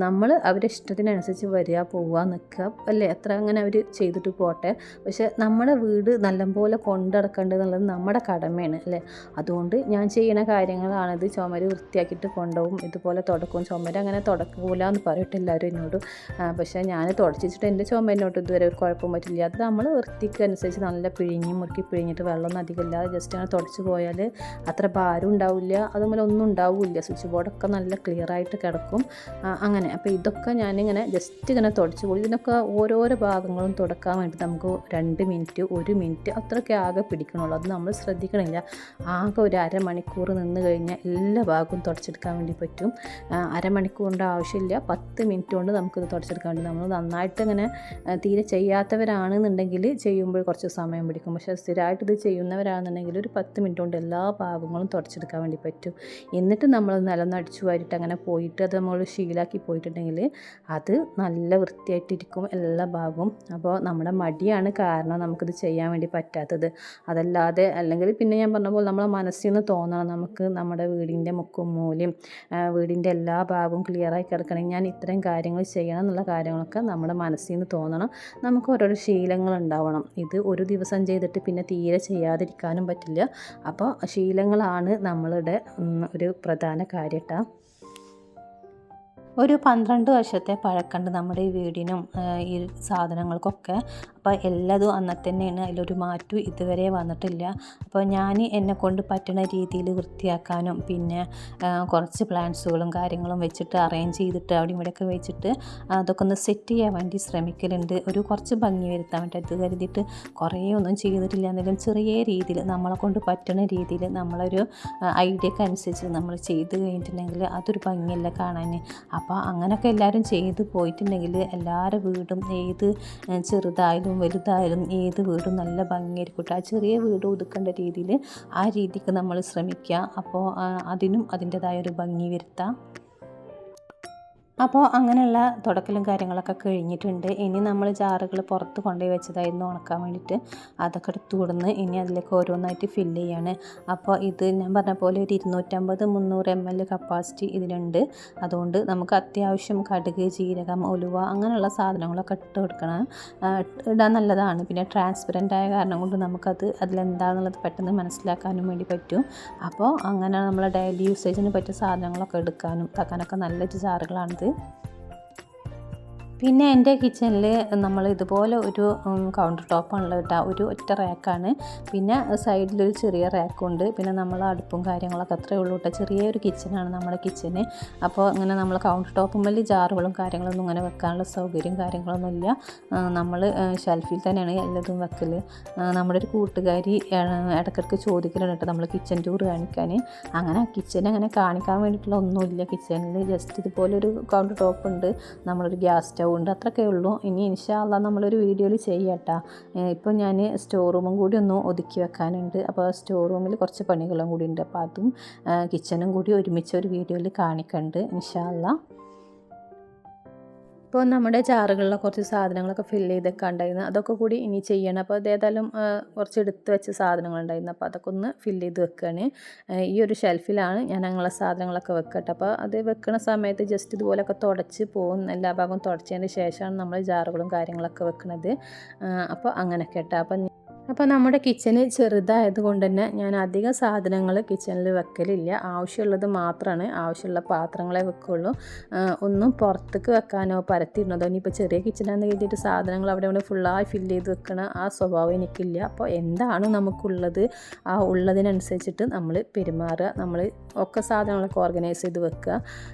നമ്മൾ അവരുടെ ഇഷ്ടത്തിനനുസരിച്ച് വരിക, പോവുക, നിൽക്കുക അല്ലേ, എത്ര അങ്ങനെ അവർ ചെയ്തിട്ട് പോട്ടെ. പക്ഷേ നമ്മുടെ വീട് നല്ലപോലെ കൊണ്ടടക്കേണ്ടതെന്നുള്ളത് നമ്മുടെ കടമയാണ് അല്ലേ. അതുകൊണ്ട് ഞാൻ ചെയ്യുന്ന കാര്യങ്ങളാണിത്. ചുമര് വൃത്തിയാക്കിയിട്ട് കൊണ്ടുപോകും, ഇതുപോലെ തുടക്കും. ചുമര് അങ്ങനെ തുടക്കൂല എന്ന് പറയട്ടെ എല്ലാവരും എന്നോട്. പക്ഷേ ഞാൻ തുടച്ചിട്ട് എൻ്റെ ചുമരിനോട്ട് ഇതുവരെ ഒരു കുഴപ്പം പറ്റില്ല. അത് നമ്മൾ വൃത്തിക്ക് അനുസരിച്ച് നല്ല മുറുക്കി പിഴിഞ്ഞിട്ട് വെള്ളമൊന്നും അധികം ഇല്ലാതെ ജസ്റ്റ് അങ്ങനെ തുടച്ച് പോയാൽ അത്ര ഭാരം ഉണ്ടാവില്ല, അതുപോലെ ഒന്നും ഉണ്ടാവില്ല. സ്വിച്ച് ബോർഡൊക്കെ നല്ല ക്ലിയർ ആയിട്ട് കിടക്കും. അങ്ങനെ അപ്പോൾ ഇതൊക്കെ ഞാനിങ്ങനെ ജസ്റ്റ് ഇങ്ങനെ തുടച്ച് പോയി. ഇതിനൊക്കെ ഓരോരോ ഭാഗങ്ങളും തുടക്കാൻ വേണ്ടി നമുക്ക് 2 മിനിറ്റ് 1 മിനിറ്റ് അത്രയൊക്കെ ആകെ പിടിക്കണുള്ളൂ. അത് നമ്മൾ ശ്രദ്ധിക്കണില്ല. ആകെ ഒരു അരമണിക്കൂർ നിന്ന് കഴിഞ്ഞാൽ എല്ലാ ഭാഗവും തുടച്ചെടുക്കാൻ വേണ്ടി പറ്റും. അരമണിക്കൂറിൻ്റെ ആവശ്യമില്ല, 10 മിനിറ്റ് കൊണ്ട് നമുക്കിത് തുടച്ചെടുക്കാൻ വേണ്ടി. നമ്മൾ നന്നായിട്ട് ഇങ്ങനെ തീരെ ചെയ്യാത്തവരാണെന്നുണ്ടെങ്കിൽ ചെയ്യുമ്പോൾ കുറച്ച് സമയം പിടിക്കും. പക്ഷേ സ്ഥിരമായിട്ട് ഇത് ചെയ്യുന്നവരാണെന്നുണ്ടെങ്കിൽ ഒരു 10 മിനിറ്റ് കൊണ്ട് എല്ലാ ഭാഗങ്ങളും തുടച്ചെടുക്കാൻ വേണ്ടി പറ്റും. എന്നിട്ട് നമ്മൾ നിലം അടിച്ചു വാരിയിട്ട് അങ്ങനെ പോയിട്ട് അത് നമ്മൾ ശീലാക്കി പോയിട്ടുണ്ടെങ്കിൽ അത് നല്ല വൃത്തിയായിട്ടിരിക്കും എല്ലാ ഭാഗവും. അപ്പോൾ നമ്മുടെ മടിയാണ് കാരണം നമുക്കിത് ചെയ്യാൻ വേണ്ടി പറ്റാത്തത്. അതല്ല ചിന്തിക്കാതെ, അല്ലെങ്കിൽ പിന്നെ ഞാൻ പറഞ്ഞ പോലെ നമ്മളെ മനസ്സിൽ നിന്ന് തോന്നണം നമുക്ക് നമ്മുടെ വീടിൻ്റെ മുക്കും മൂലയും വീടിൻ്റെ എല്ലാ ഭാഗവും ക്ലിയറായി കിടക്കണമെങ്കിൽ ഞാൻ ഇത്രയും കാര്യങ്ങൾ ചെയ്യണം എന്നുള്ള കാര്യങ്ങളൊക്കെ നമ്മുടെ മനസ്സിൽ നിന്ന് തോന്നണം. നമുക്ക് ഓരോരോ ശീലങ്ങൾ ഉണ്ടാവണം. ഇത് ഒരു ദിവസം ചെയ്തിട്ട് പിന്നെ തീരെ ചെയ്യാതിരിക്കാനും പറ്റില്ല. അപ്പോൾ ശീലങ്ങളാണ് നമ്മളുടെ ഒരു പ്രധാന കാര്യം ട്ടോ. ഒരു 12 വർഷത്തെ പഴക്കമുണ്ട് നമ്മുടെ ഈ വീടിനും ഈ സാധനങ്ങൾക്കൊക്കെ. അപ്പോൾ എല്ലാതും അന്നത്തെ തന്നെയാണ്, അതിലൊരു മാറ്റം ഇതുവരെ വന്നിട്ടില്ല. അപ്പോൾ ഞാൻ എന്നെക്കൊണ്ട് പറ്റുന്ന രീതിയിൽ വൃത്തിയാക്കാനും പിന്നെ കുറച്ച് പ്ലാന്റ്സുകളും കാര്യങ്ങളും വെച്ചിട്ട് അറേഞ്ച് ചെയ്തിട്ട് അവിടെ ഇവിടെയൊക്കെ വെച്ചിട്ട് അതൊക്കെ ഒന്ന് സെറ്റ് ചെയ്യാൻ വേണ്ടി ശ്രമിക്കലുണ്ട്. ഒരു കുറച്ച് ഭംഗി വരുത്താൻ വേണ്ടി. അത് കരുതിയിട്ട് കുറേ ഒന്നും ചെയ്തിട്ടില്ല. എന്തെങ്കിലും ചെറിയ രീതിയിൽ നമ്മളെ കൊണ്ട് പറ്റുന്ന രീതിയിൽ നമ്മളൊരു ഐഡിയക്ക് അനുസരിച്ച് നമ്മൾ ചെയ്ത് കഴിഞ്ഞിട്ടുണ്ടെങ്കിൽ അതൊരു ഭംഗിയല്ല കാണാൻ. അപ്പോൾ അങ്ങനെയൊക്കെ എല്ലാവരും ചെയ്ത് പോയിട്ടുണ്ടെങ്കിൽ എല്ലാവരുടെ വീടും ഏത് ചെറുതായാലും വലുതായാലും ഏത് വീടും നല്ല ഭംഗിയായിരിക്കും. ആ ചെറിയ വീട് ഒതുക്കേണ്ട രീതിയിൽ ആ രീതിക്ക് നമ്മൾ ശ്രമിക്കുക. അപ്പോൾ അതിനും അതിൻ്റെതായൊരു ഭംഗി വരുത്താം. അപ്പോൾ അങ്ങനെയുള്ള തുടക്കലും കാര്യങ്ങളൊക്കെ കഴിഞ്ഞിട്ടുണ്ട്. ഇനി നമ്മൾ ജാറുകൾ പുറത്ത് കൊണ്ടുപോയി വെച്ചതായിരുന്നു ഉണക്കാൻ വേണ്ടിയിട്ട്. അതൊക്കെ എടുത്ത് കൊടുന്ന് ഇനി അതിലേക്ക് ഓരോന്നായിട്ട് ഫില്ല് ചെയ്യാണ്. അപ്പോൾ ഇത് ഞാൻ പറഞ്ഞ പോലെ ഒരു 250-300 ml കപ്പാസിറ്റി ഇതിനുണ്ട്. അതുകൊണ്ട് നമുക്ക് അത്യാവശ്യം കടുക്, ജീരകം, ഉലുവ അങ്ങനെയുള്ള സാധനങ്ങളൊക്കെ ഇട്ട് കൊടുക്കണം. ഇടാൻ നല്ലതാണ്. പിന്നെ ട്രാൻസ്പെറൻ്റ് ആയ കാരണം കൊണ്ട് നമുക്കത് അതിലെന്താണെന്നുള്ളത് പെട്ടെന്ന് മനസ്സിലാക്കാനും വേണ്ടി പറ്റും. അപ്പോൾ അങ്ങനെ നമ്മൾ ഡെയിലി യൂസേജിന് പറ്റിയ സാധനങ്ങളൊക്കെ എടുക്കാനും തക്കാനൊക്കെ നല്ലൊരു ജാറുകളാണിത്. പിന്നെ എൻ്റെ കിച്ചണിൽ നമ്മൾ ഇതുപോലെ ഒരു കൗണ്ടർ ടോപ്പാണുള്ളത് കേട്ടോ. ഒരു ഒറ്റ റാക്കാണ്. പിന്നെ സൈഡിലൊരു ചെറിയ റാക്കുണ്ട്. പിന്നെ നമ്മൾ അടുപ്പും കാര്യങ്ങളൊക്കെ അത്രയേ ഉള്ളൂ കേട്ടോ. ചെറിയൊരു കിച്ചനാണ് നമ്മുടെ കിച്ചന്. അപ്പോൾ ഇങ്ങനെ നമ്മൾ കൗണ്ടർ ടോപ്പും ജാറുകളും കാര്യങ്ങളൊന്നും ഇങ്ങനെ വെക്കാനുള്ള സൗകര്യം കാര്യങ്ങളൊന്നുമില്ല. നമ്മൾ ഷെൽഫിൽ തന്നെയാണ് എല്ലാതും വെക്കൽ. നമ്മുടെ ഒരു കൂട്ടുകാരി ഇടയ്ക്കിടയ്ക്ക് ചോദിക്കലുണ്ട് കേട്ടോ നമ്മൾ കിച്ചൻ ടൂർ കാണിക്കാൻ. അങ്ങനെ കിച്ചൻ അങ്ങനെ കാണിക്കാൻ വേണ്ടിയിട്ടുള്ള ഒന്നുമില്ല കിച്ചണിൽ. ജസ്റ്റ് ഇതുപോലൊരു കൗണ്ടർ ടോപ്പ് ഉണ്ട്, നമ്മളൊരു ഗ്യാസ് സ്റ്റൗ ഉണ്ട്, അത്രയൊക്കെ ഉള്ളൂ. ഇനി ഇൻഷാ അല്ലാഹ് നമ്മളൊരു വീഡിയോയിൽ ചെയ്യാട്ടോ. ഇപ്പോൾ ഞാൻ സ്റ്റോർ റൂമും കൂടി ഒന്ന് ഒതുക്കി വെക്കാനുണ്ട്. അപ്പോൾ സ്റ്റോർ റൂമിൽ കുറച്ച് പണികളും കൂടി ഉണ്ട്. അപ്പോൾ അതും കിച്ചണും കൂടി ഒരുമിച്ച് ഒരു വീഡിയോയിൽ കാണിക്കുന്നുണ്ട് ഇൻഷാ അല്ലാഹ്. ഇപ്പോൾ നമ്മുടെ ജാറുകളിലെ കുറച്ച് സാധനങ്ങളൊക്കെ ഫില്ല് ചെയ്തൊക്കെ ഉണ്ടായിരുന്നു. അതൊക്കെ കൂടി ഇനി ചെയ്യണം. അപ്പോൾ അതേതായാലും കുറച്ച് എടുത്ത് വെച്ച സാധനങ്ങളുണ്ടായിരുന്നു. അപ്പോൾ അതൊക്കെ ഒന്ന് ഫില്ല് ചെയ്ത് വെക്കുകയാണ്. ഈ ഒരു ഷെൽഫിലാണ് ഞാൻ ഞങ്ങളെ സാധനങ്ങളൊക്കെ വെക്കട്ടെ. അപ്പോൾ അത് വെക്കുന്ന സമയത്ത് ജസ്റ്റ് ഇതുപോലെയൊക്കെ തുടച്ച് പോകും. എല്ലാ ഭാഗവും തുടച്ചതിന് ശേഷമാണ് നമ്മൾ ജാറുകളും കാര്യങ്ങളൊക്കെ വെക്കുന്നത്. അപ്പോൾ അങ്ങനെയൊക്കെ കേട്ടോ. അപ്പോൾ നമ്മുടെ കിച്ചന് ചെറുതായത് കൊണ്ട് തന്നെ ഞാൻ അധികം സാധനങ്ങൾ കിച്ചണിൽ വെക്കലില്ല. ആവശ്യമുള്ളത് മാത്രമാണ്, ആവശ്യമുള്ള പാത്രങ്ങളെ വെക്കുള്ളൂ. ഒന്നും പുറത്തേക്ക് വെക്കാനോ പരത്തിയിടുന്നതോ. ഇനിയിപ്പോൾ ചെറിയ കിച്ചനാന്ന് കരുതിയിട്ട് സാധനങ്ങൾ അവിടെ ഇവിടെ ഫുള്ളായി ഫില്ല് ചെയ്ത് വെക്കണ ആ സ്വഭാവം എനിക്കില്ല. അപ്പോൾ എന്താണ് നമുക്കുള്ളത് ആ ഉള്ളതിനനുസരിച്ചിട്ട് നമ്മൾ പെരുമാറുക. നമ്മൾ ഒക്കെ സാധനങ്ങളൊക്കെ ഓർഗനൈസ് ചെയ്ത് വെക്കുക,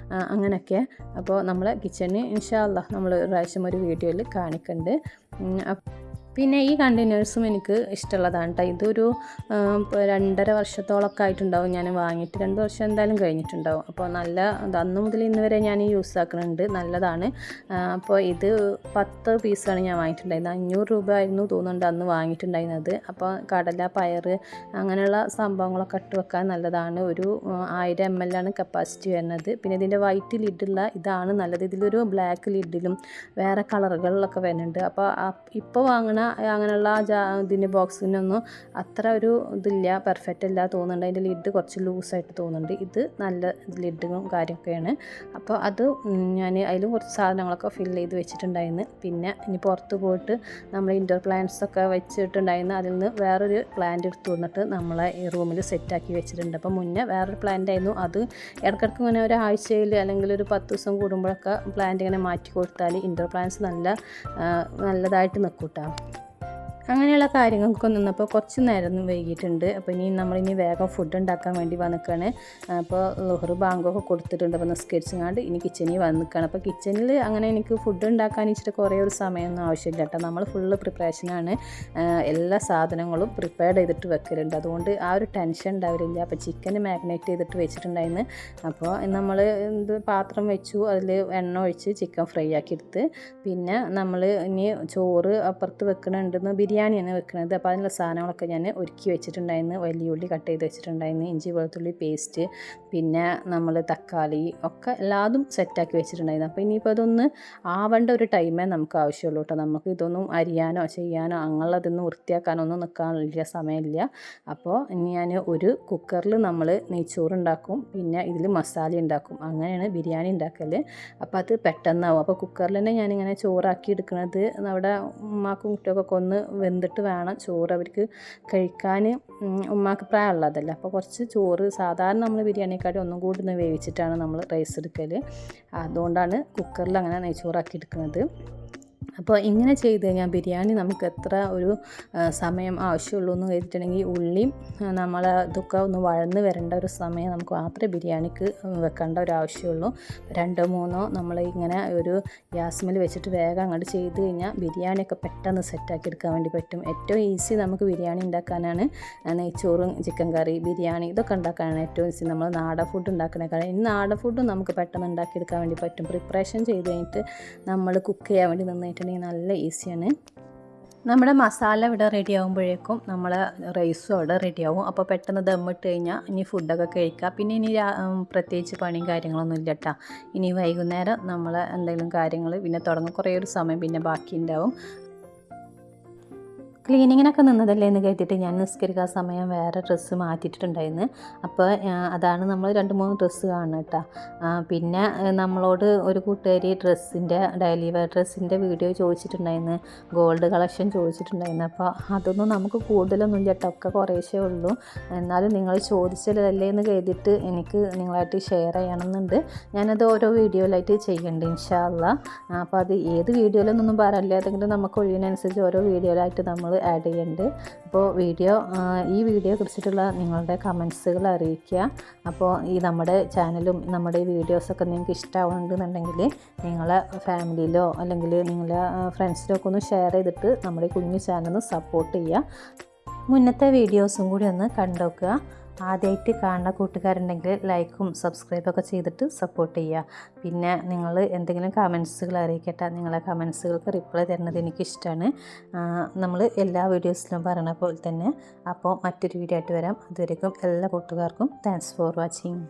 അങ്ങനെയൊക്കെ. അപ്പോൾ നമ്മളെ കിച്ചന് ഇൻഷാ അല്ലാഹ് നമ്മൾ ഒരു പ്രാവശ്യം ഒരു വീഡിയോയിൽ കാണിക്കുന്നുണ്ട്. പിന്നെ ഈ കണ്ടെയ്നേഴ്സും എനിക്ക് ഇഷ്ടമുള്ളതാണ് കേട്ടോ. ഇതൊരു 2.5 വർഷത്തോളമൊക്കെ ആയിട്ടുണ്ടാവും ഞാൻ വാങ്ങിയിട്ട്. 2 വർഷം എന്തായാലും കഴിഞ്ഞിട്ടുണ്ടാവും. അപ്പോൾ നല്ല അന്ന് മുതൽ ഇന്ന് വരെ ഞാൻ യൂസ് ആക്കുന്നുണ്ട്, നല്ലതാണ്. അപ്പോൾ ഇത് 10 പീസാണ് ഞാൻ വാങ്ങിയിട്ടുണ്ടായിരുന്നത്. 500 രൂപ ആയിരുന്നു തോന്നുന്നുണ്ട് അന്ന് വാങ്ങിയിട്ടുണ്ടായിരുന്നത്. അപ്പോൾ കടല, പയർ അങ്ങനെയുള്ള സംഭവങ്ങളൊക്കെ ഇട്ട് വെക്കാൻ നല്ലതാണ്. ഒരു 1000 ml ആണ് കപ്പാസിറ്റി വരുന്നത്. പിന്നെ ഇതിൻ്റെ വൈറ്റ് ലിഡുള്ള ഇതാണ് നല്ലത്. ഇതിലൊരു ബ്ലാക്ക് ലിഡിലും വേറെ കളറുകളിലൊക്കെ വരുന്നുണ്ട്. അപ്പോൾ ഇപ്പോൾ വാങ്ങുന്ന അങ്ങനെയുള്ള ഇതിൻ്റെ ബോക്സിനൊന്നും അത്ര ഒരു ഇതില്ല, പെർഫെക്റ്റ് അല്ല തോന്നുന്നുണ്ട്. അതിൻ്റെ ലിഡ് കുറച്ച് ലൂസായിട്ട് തോന്നുന്നുണ്ട്. ഇത് നല്ല ലിഡും കാര്യമൊക്കെയാണ്. അപ്പോൾ അത് ഞാൻ അതിലും കുറച്ച് സാധനങ്ങളൊക്കെ ഫില്ല് ചെയ്ത് വെച്ചിട്ടുണ്ടായിരുന്നു. പിന്നെ ഇനി പുറത്ത് പോയിട്ട് നമ്മൾ ഇൻഡോർ പ്ലാന്റ്സ് ഒക്കെ വെച്ചിട്ടുണ്ടായിരുന്നു. അതിൽ നിന്ന് വേറൊരു പ്ലാന്റ് എടുത്ത് വന്നിട്ട് നമ്മളെ ഈ റൂമിൽ സെറ്റാക്കി വെച്ചിട്ടുണ്ട്. അപ്പോൾ മുന്നേ വേറൊരു പ്ലാന്റ് ആയിരുന്നു. അത് ഇടയ്ക്കിടയ്ക്ക് ഇങ്ങനെ ഒരാഴ്ചയിൽ അല്ലെങ്കിൽ ഒരു 10 ദിവസം കൂടുമ്പോഴൊക്കെ പ്ലാന്റ് ഇങ്ങനെ മാറ്റി കൊടുത്താൽ ഇൻഡോർ പ്ലാന്റ്സ് നല്ലതായിട്ട് നിൽക്കും കേട്ടോ. അങ്ങനെയുള്ള കാര്യങ്ങൾക്കൊക്കെ നിന്നപ്പോൾ കുറച്ച് നേരം വൈകിയിട്ടുണ്ട്. അപ്പോൾ നമ്മളിനി വേഗം ഫുഡ് ഉണ്ടാക്കാൻ വേണ്ടി വന്നിക്കാണ്. അപ്പോൾ ളുഹർ ബാങ്കൊക്കെ കൊടുത്തിട്ടുണ്ട്. അപ്പോൾ നിസ്കരിച്ചങ്ങാണ്ട് ഇനി കിച്ചണിൽ വന്നിക്കാണ്. അപ്പോൾ കിച്ചണിൽ അങ്ങനെ എനിക്ക് ഫുഡ് ഉണ്ടാക്കാൻ ഇച്ചിട്ട് കുറേ ഒരു സമയമൊന്നും ആവശ്യമില്ല കേട്ടോ. നമ്മൾ ഫുള്ള് പ്രിപ്പറേഷനാണ്, എല്ലാ സാധനങ്ങളും പ്രിപ്പയർഡ് ചെയ്തിട്ട് വെക്കലുണ്ട്. അതുകൊണ്ട് ആ ഒരു ടെൻഷൻ ഉണ്ടാവില്ല. അപ്പോൾ ചിക്കൻ മാഗ്നേറ്റ് ചെയ്തിട്ട് വെച്ചിട്ടുണ്ടായിരുന്നു. അപ്പോൾ നമ്മൾ പാത്രം വെച്ചു, അതിൽ എണ്ണ ഒഴിച്ച് ചിക്കൻ ഫ്രൈ ആക്കി എടുത്ത് പിന്നെ നമ്മൾ ഇനി ചോറ് അപ്പുറത്ത് വെക്കണുണ്ടെന്ന് ബിരിയാണിയാണ് വെക്കുന്നത്. അപ്പോൾ അതിനുള്ള സാധനങ്ങളൊക്കെ ഞാൻ ഒരുക്കി വെച്ചിട്ടുണ്ടായിരുന്നു. വലിയ ഉള്ളി കട്ട് ചെയ്ത് വെച്ചിട്ടുണ്ടായിരുന്നു, ഇഞ്ചി വെളുത്തുള്ളി പേസ്റ്റ്, പിന്നെ നമ്മൾ തക്കാളി ഒക്കെ എല്ലാതും സെറ്റാക്കി വെച്ചിട്ടുണ്ടായിരുന്നു. അപ്പോൾ ഇനിയിപ്പോൾ അതൊന്ന് ആവേണ്ട ഒരു ടൈമേ നമുക്ക് ആവശ്യമുള്ളൂ കേട്ടോ. നമുക്ക് ഇതൊന്നും അരിയാനോ ചെയ്യാനോ അങ്ങനെയുള്ളതൊന്നും വൃത്തിയാക്കാനോ ഒന്നും നിൽക്കാനുള്ള സമയമില്ല. അപ്പോൾ ഇനി ഞാൻ ഒരു കുക്കറിൽ നമ്മൾ നെയ്ച്ചോറ് ഉണ്ടാക്കും, പിന്നെ ഇതിൽ മസാല ഉണ്ടാക്കും. അങ്ങനെയാണ് ബിരിയാണി ഉണ്ടാക്കൽ. അപ്പോൾ അത് പെട്ടെന്നാവും. അപ്പോൾ കുക്കറിൽ തന്നെ ഞാനിങ്ങനെ ചോറാക്കി എടുക്കുന്നത് അവിടെ ഉമ്മാക്കും കുട്ടികൾക്കൊക്കെ ഒന്ന് വെന്തിട്ട് വേണം ചോറ് അവർക്ക് കഴിക്കാൻ. ഉമ്മാക്ക് പ്രായമുള്ളതല്ല, അപ്പോൾ കുറച്ച് ചോറ് സാധാരണ നമ്മൾ ബിരിയാണിക്കാട്ടി ഒന്നും കൂടി ഒന്ന് വേവിച്ചിട്ടാണ് നമ്മൾ റൈസ് എടുക്കൽ. അതുകൊണ്ടാണ് കുക്കറിൽ അങ്ങനെ നെയ്ച്ചോറാക്കി എടുക്കുന്നത്. അപ്പോൾ ഇങ്ങനെ ചെയ്ത് കഴിഞ്ഞാൽ ബിരിയാണി നമുക്ക് എത്ര ഒരു സമയം ആവശ്യമുള്ളൂ എന്ന് കരുതിയിട്ടുണ്ടെങ്കിൽ ഉള്ളിയും നമ്മൾ ഇതൊക്കെ ഒന്ന് വഴന്ന് വരേണ്ട ഒരു സമയം നമുക്ക് മാത്രമേ ബിരിയാണിക്ക് വെക്കേണ്ട ഒരു ആവശ്യമുള്ളൂ. 2-3 നമ്മൾ ഇങ്ങനെ ഒരു ഗ്യാസ്മേൽ വെച്ചിട്ട് വേഗം അങ്ങോട്ട് ചെയ്ത് കഴിഞ്ഞാൽ ബിരിയാണിയൊക്കെ പെട്ടെന്ന് സെറ്റാക്കി എടുക്കാൻ വേണ്ടി പറ്റും. ഏറ്റവും ഈസി നമുക്ക് ബിരിയാണി ഉണ്ടാക്കാനാണ് നെയ്ച്ചോറും ചിക്കൻ കറി ബിരിയാണി ഇതൊക്കെ ഉണ്ടാക്കാനാണ് ഏറ്റവും ഈസി. നമ്മൾ നാടൻ ഫുഡ് ഉണ്ടാക്കണേക്കാളും ഇനി നാടൻ ഫുഡും നമുക്ക് പെട്ടെന്ന് ഉണ്ടാക്കിയെടുക്കാൻ വേണ്ടി പറ്റും. പ്രിപ്പറേഷൻ ചെയ്ത് കഴിഞ്ഞിട്ട് നമ്മൾ കുക്ക് ചെയ്യാൻ വേണ്ടി നിന്നിട്ടുണ്ടെങ്കിൽ നല്ല ഈസിയാണ്. നമ്മുടെ മസാല ഇവിടെ റെഡി ആകുമ്പോഴേക്കും നമ്മൾ റൈസും അവിടെ റെഡിയാവും. അപ്പോൾ പെട്ടെന്ന് ദമ്മിട്ട് കഴിഞ്ഞാൽ ഇനി ഫുഡൊക്കെ കഴിക്കുക. പിന്നെ ഇനി പ്രത്യേകിച്ച് പണിയും കാര്യങ്ങളൊന്നും ഇല്ല കേട്ടോ. ഇനി വൈകുന്നേരം നമ്മൾ എന്തെങ്കിലും കാര്യങ്ങൾ പിന്നെ തുടങ്ങും, കുറേ ഒരു സമയം പിന്നെ ബാക്കി ഉണ്ടാവും. ക്ലീനിങ്ങിനൊക്കെ നിന്നതല്ലേ എന്ന് കരുതിയിട്ട് ഞാൻ നിസ്കരിക്കാൻ സമയം വേറെ ഡ്രസ്സ് മാറ്റിയിട്ടുണ്ടായിരുന്നു. അപ്പോൾ അതാണ് നമ്മൾ 2-3 ഡ്രസ്സ് കാണുന്നത് കേട്ടോ. പിന്നെ നമ്മളോട് ഒരു കൂട്ടുകാരി ഡ്രസ്സിൻ്റെ ഡെയിലി വെയർ ഡ്രസ്സിൻ്റെ വീഡിയോ ചോദിച്ചിട്ടുണ്ടായിരുന്നു, ഗോൾഡ് കളക്ഷൻ ചോദിച്ചിട്ടുണ്ടായിരുന്നു. അപ്പോൾ അതൊന്നും നമുക്ക് കൂടുതലൊന്നും ഇല്ല കേട്ടോ, ഒക്കെ കുറേശ്ശേ ഉള്ളൂ. എന്നാലും നിങ്ങൾ ചോദിച്ചതല്ലേ എന്ന് കരുതിയിട്ട് എനിക്ക് നിങ്ങളായിട്ട് ഷെയർ ചെയ്യണമെന്നുണ്ട്. ഞാനത് ഓരോ വീഡിയോയിലായിട്ട് ചെയ്യേണ്ടത് ഇൻഷാ അള്ളാ. അപ്പോൾ അത് ഏത് വീഡിയോയിലൊന്നും പറയാനില്ല, ഏതെങ്കിലും നമുക്ക് ഒഴിവിനനുസരിച്ച് ഓരോ വീഡിയോയിലായിട്ട് നമ്മൾ ആഡ് ചെയ്യുന്നുണ്ട്. അപ്പോൾ ഈ വീഡിയോ കുറിച്ചിട്ടുള്ള നിങ്ങളുടെ കമൻസുകൾ അറിയിക്കുക. അപ്പോൾ ഈ നമ്മുടെ ചാനലും നമ്മുടെ വീഡിയോസൊക്കെ നിങ്ങൾക്ക് ഇഷ്ടമാവുന്നുണ്ടെന്നുണ്ടെങ്കിൽ നിങ്ങളെ ഫാമിലിയിലോ അല്ലെങ്കിൽ നിങ്ങളെ ഫ്രണ്ട്സിലോ ഒക്കെ ഒന്ന് ഷെയർ ചെയ്തിട്ട് നമ്മുടെ കുഞ്ഞു ചാനൽ സപ്പോർട്ട് ചെയ്യുക. മുന്നത്തെ വീഡിയോസും കൂടി ഒന്ന് കണ്ടുനോക്കുക. ആദ്യമായിട്ട് കാണുന്ന കൂട്ടുകാരുണ്ടെങ്കിൽ ലൈക്കും സബ്സ്ക്രൈബൊക്കെ ചെയ്തിട്ട് സപ്പോർട്ട് ചെയ്യുക. പിന്നെ നിങ്ങൾ എന്തെങ്കിലും കമൻസുകൾ അറിയിക്കട്ടെ. നിങ്ങളെ കമൻസുകൾക്ക് റിപ്ലൈ തരുന്നത് എനിക്കിഷ്ടമാണ്. നമ്മൾ എല്ലാ വീഡിയോസിലും പറയണ പോലെ തന്നെ. അപ്പോൾ മറ്റൊരു വീഡിയോ ആയിട്ട് വരാം. അതുവരേക്കും എല്ലാ കൂട്ടുകാർക്കും താങ്ക്സ് ഫോർ വാച്ചിങ്.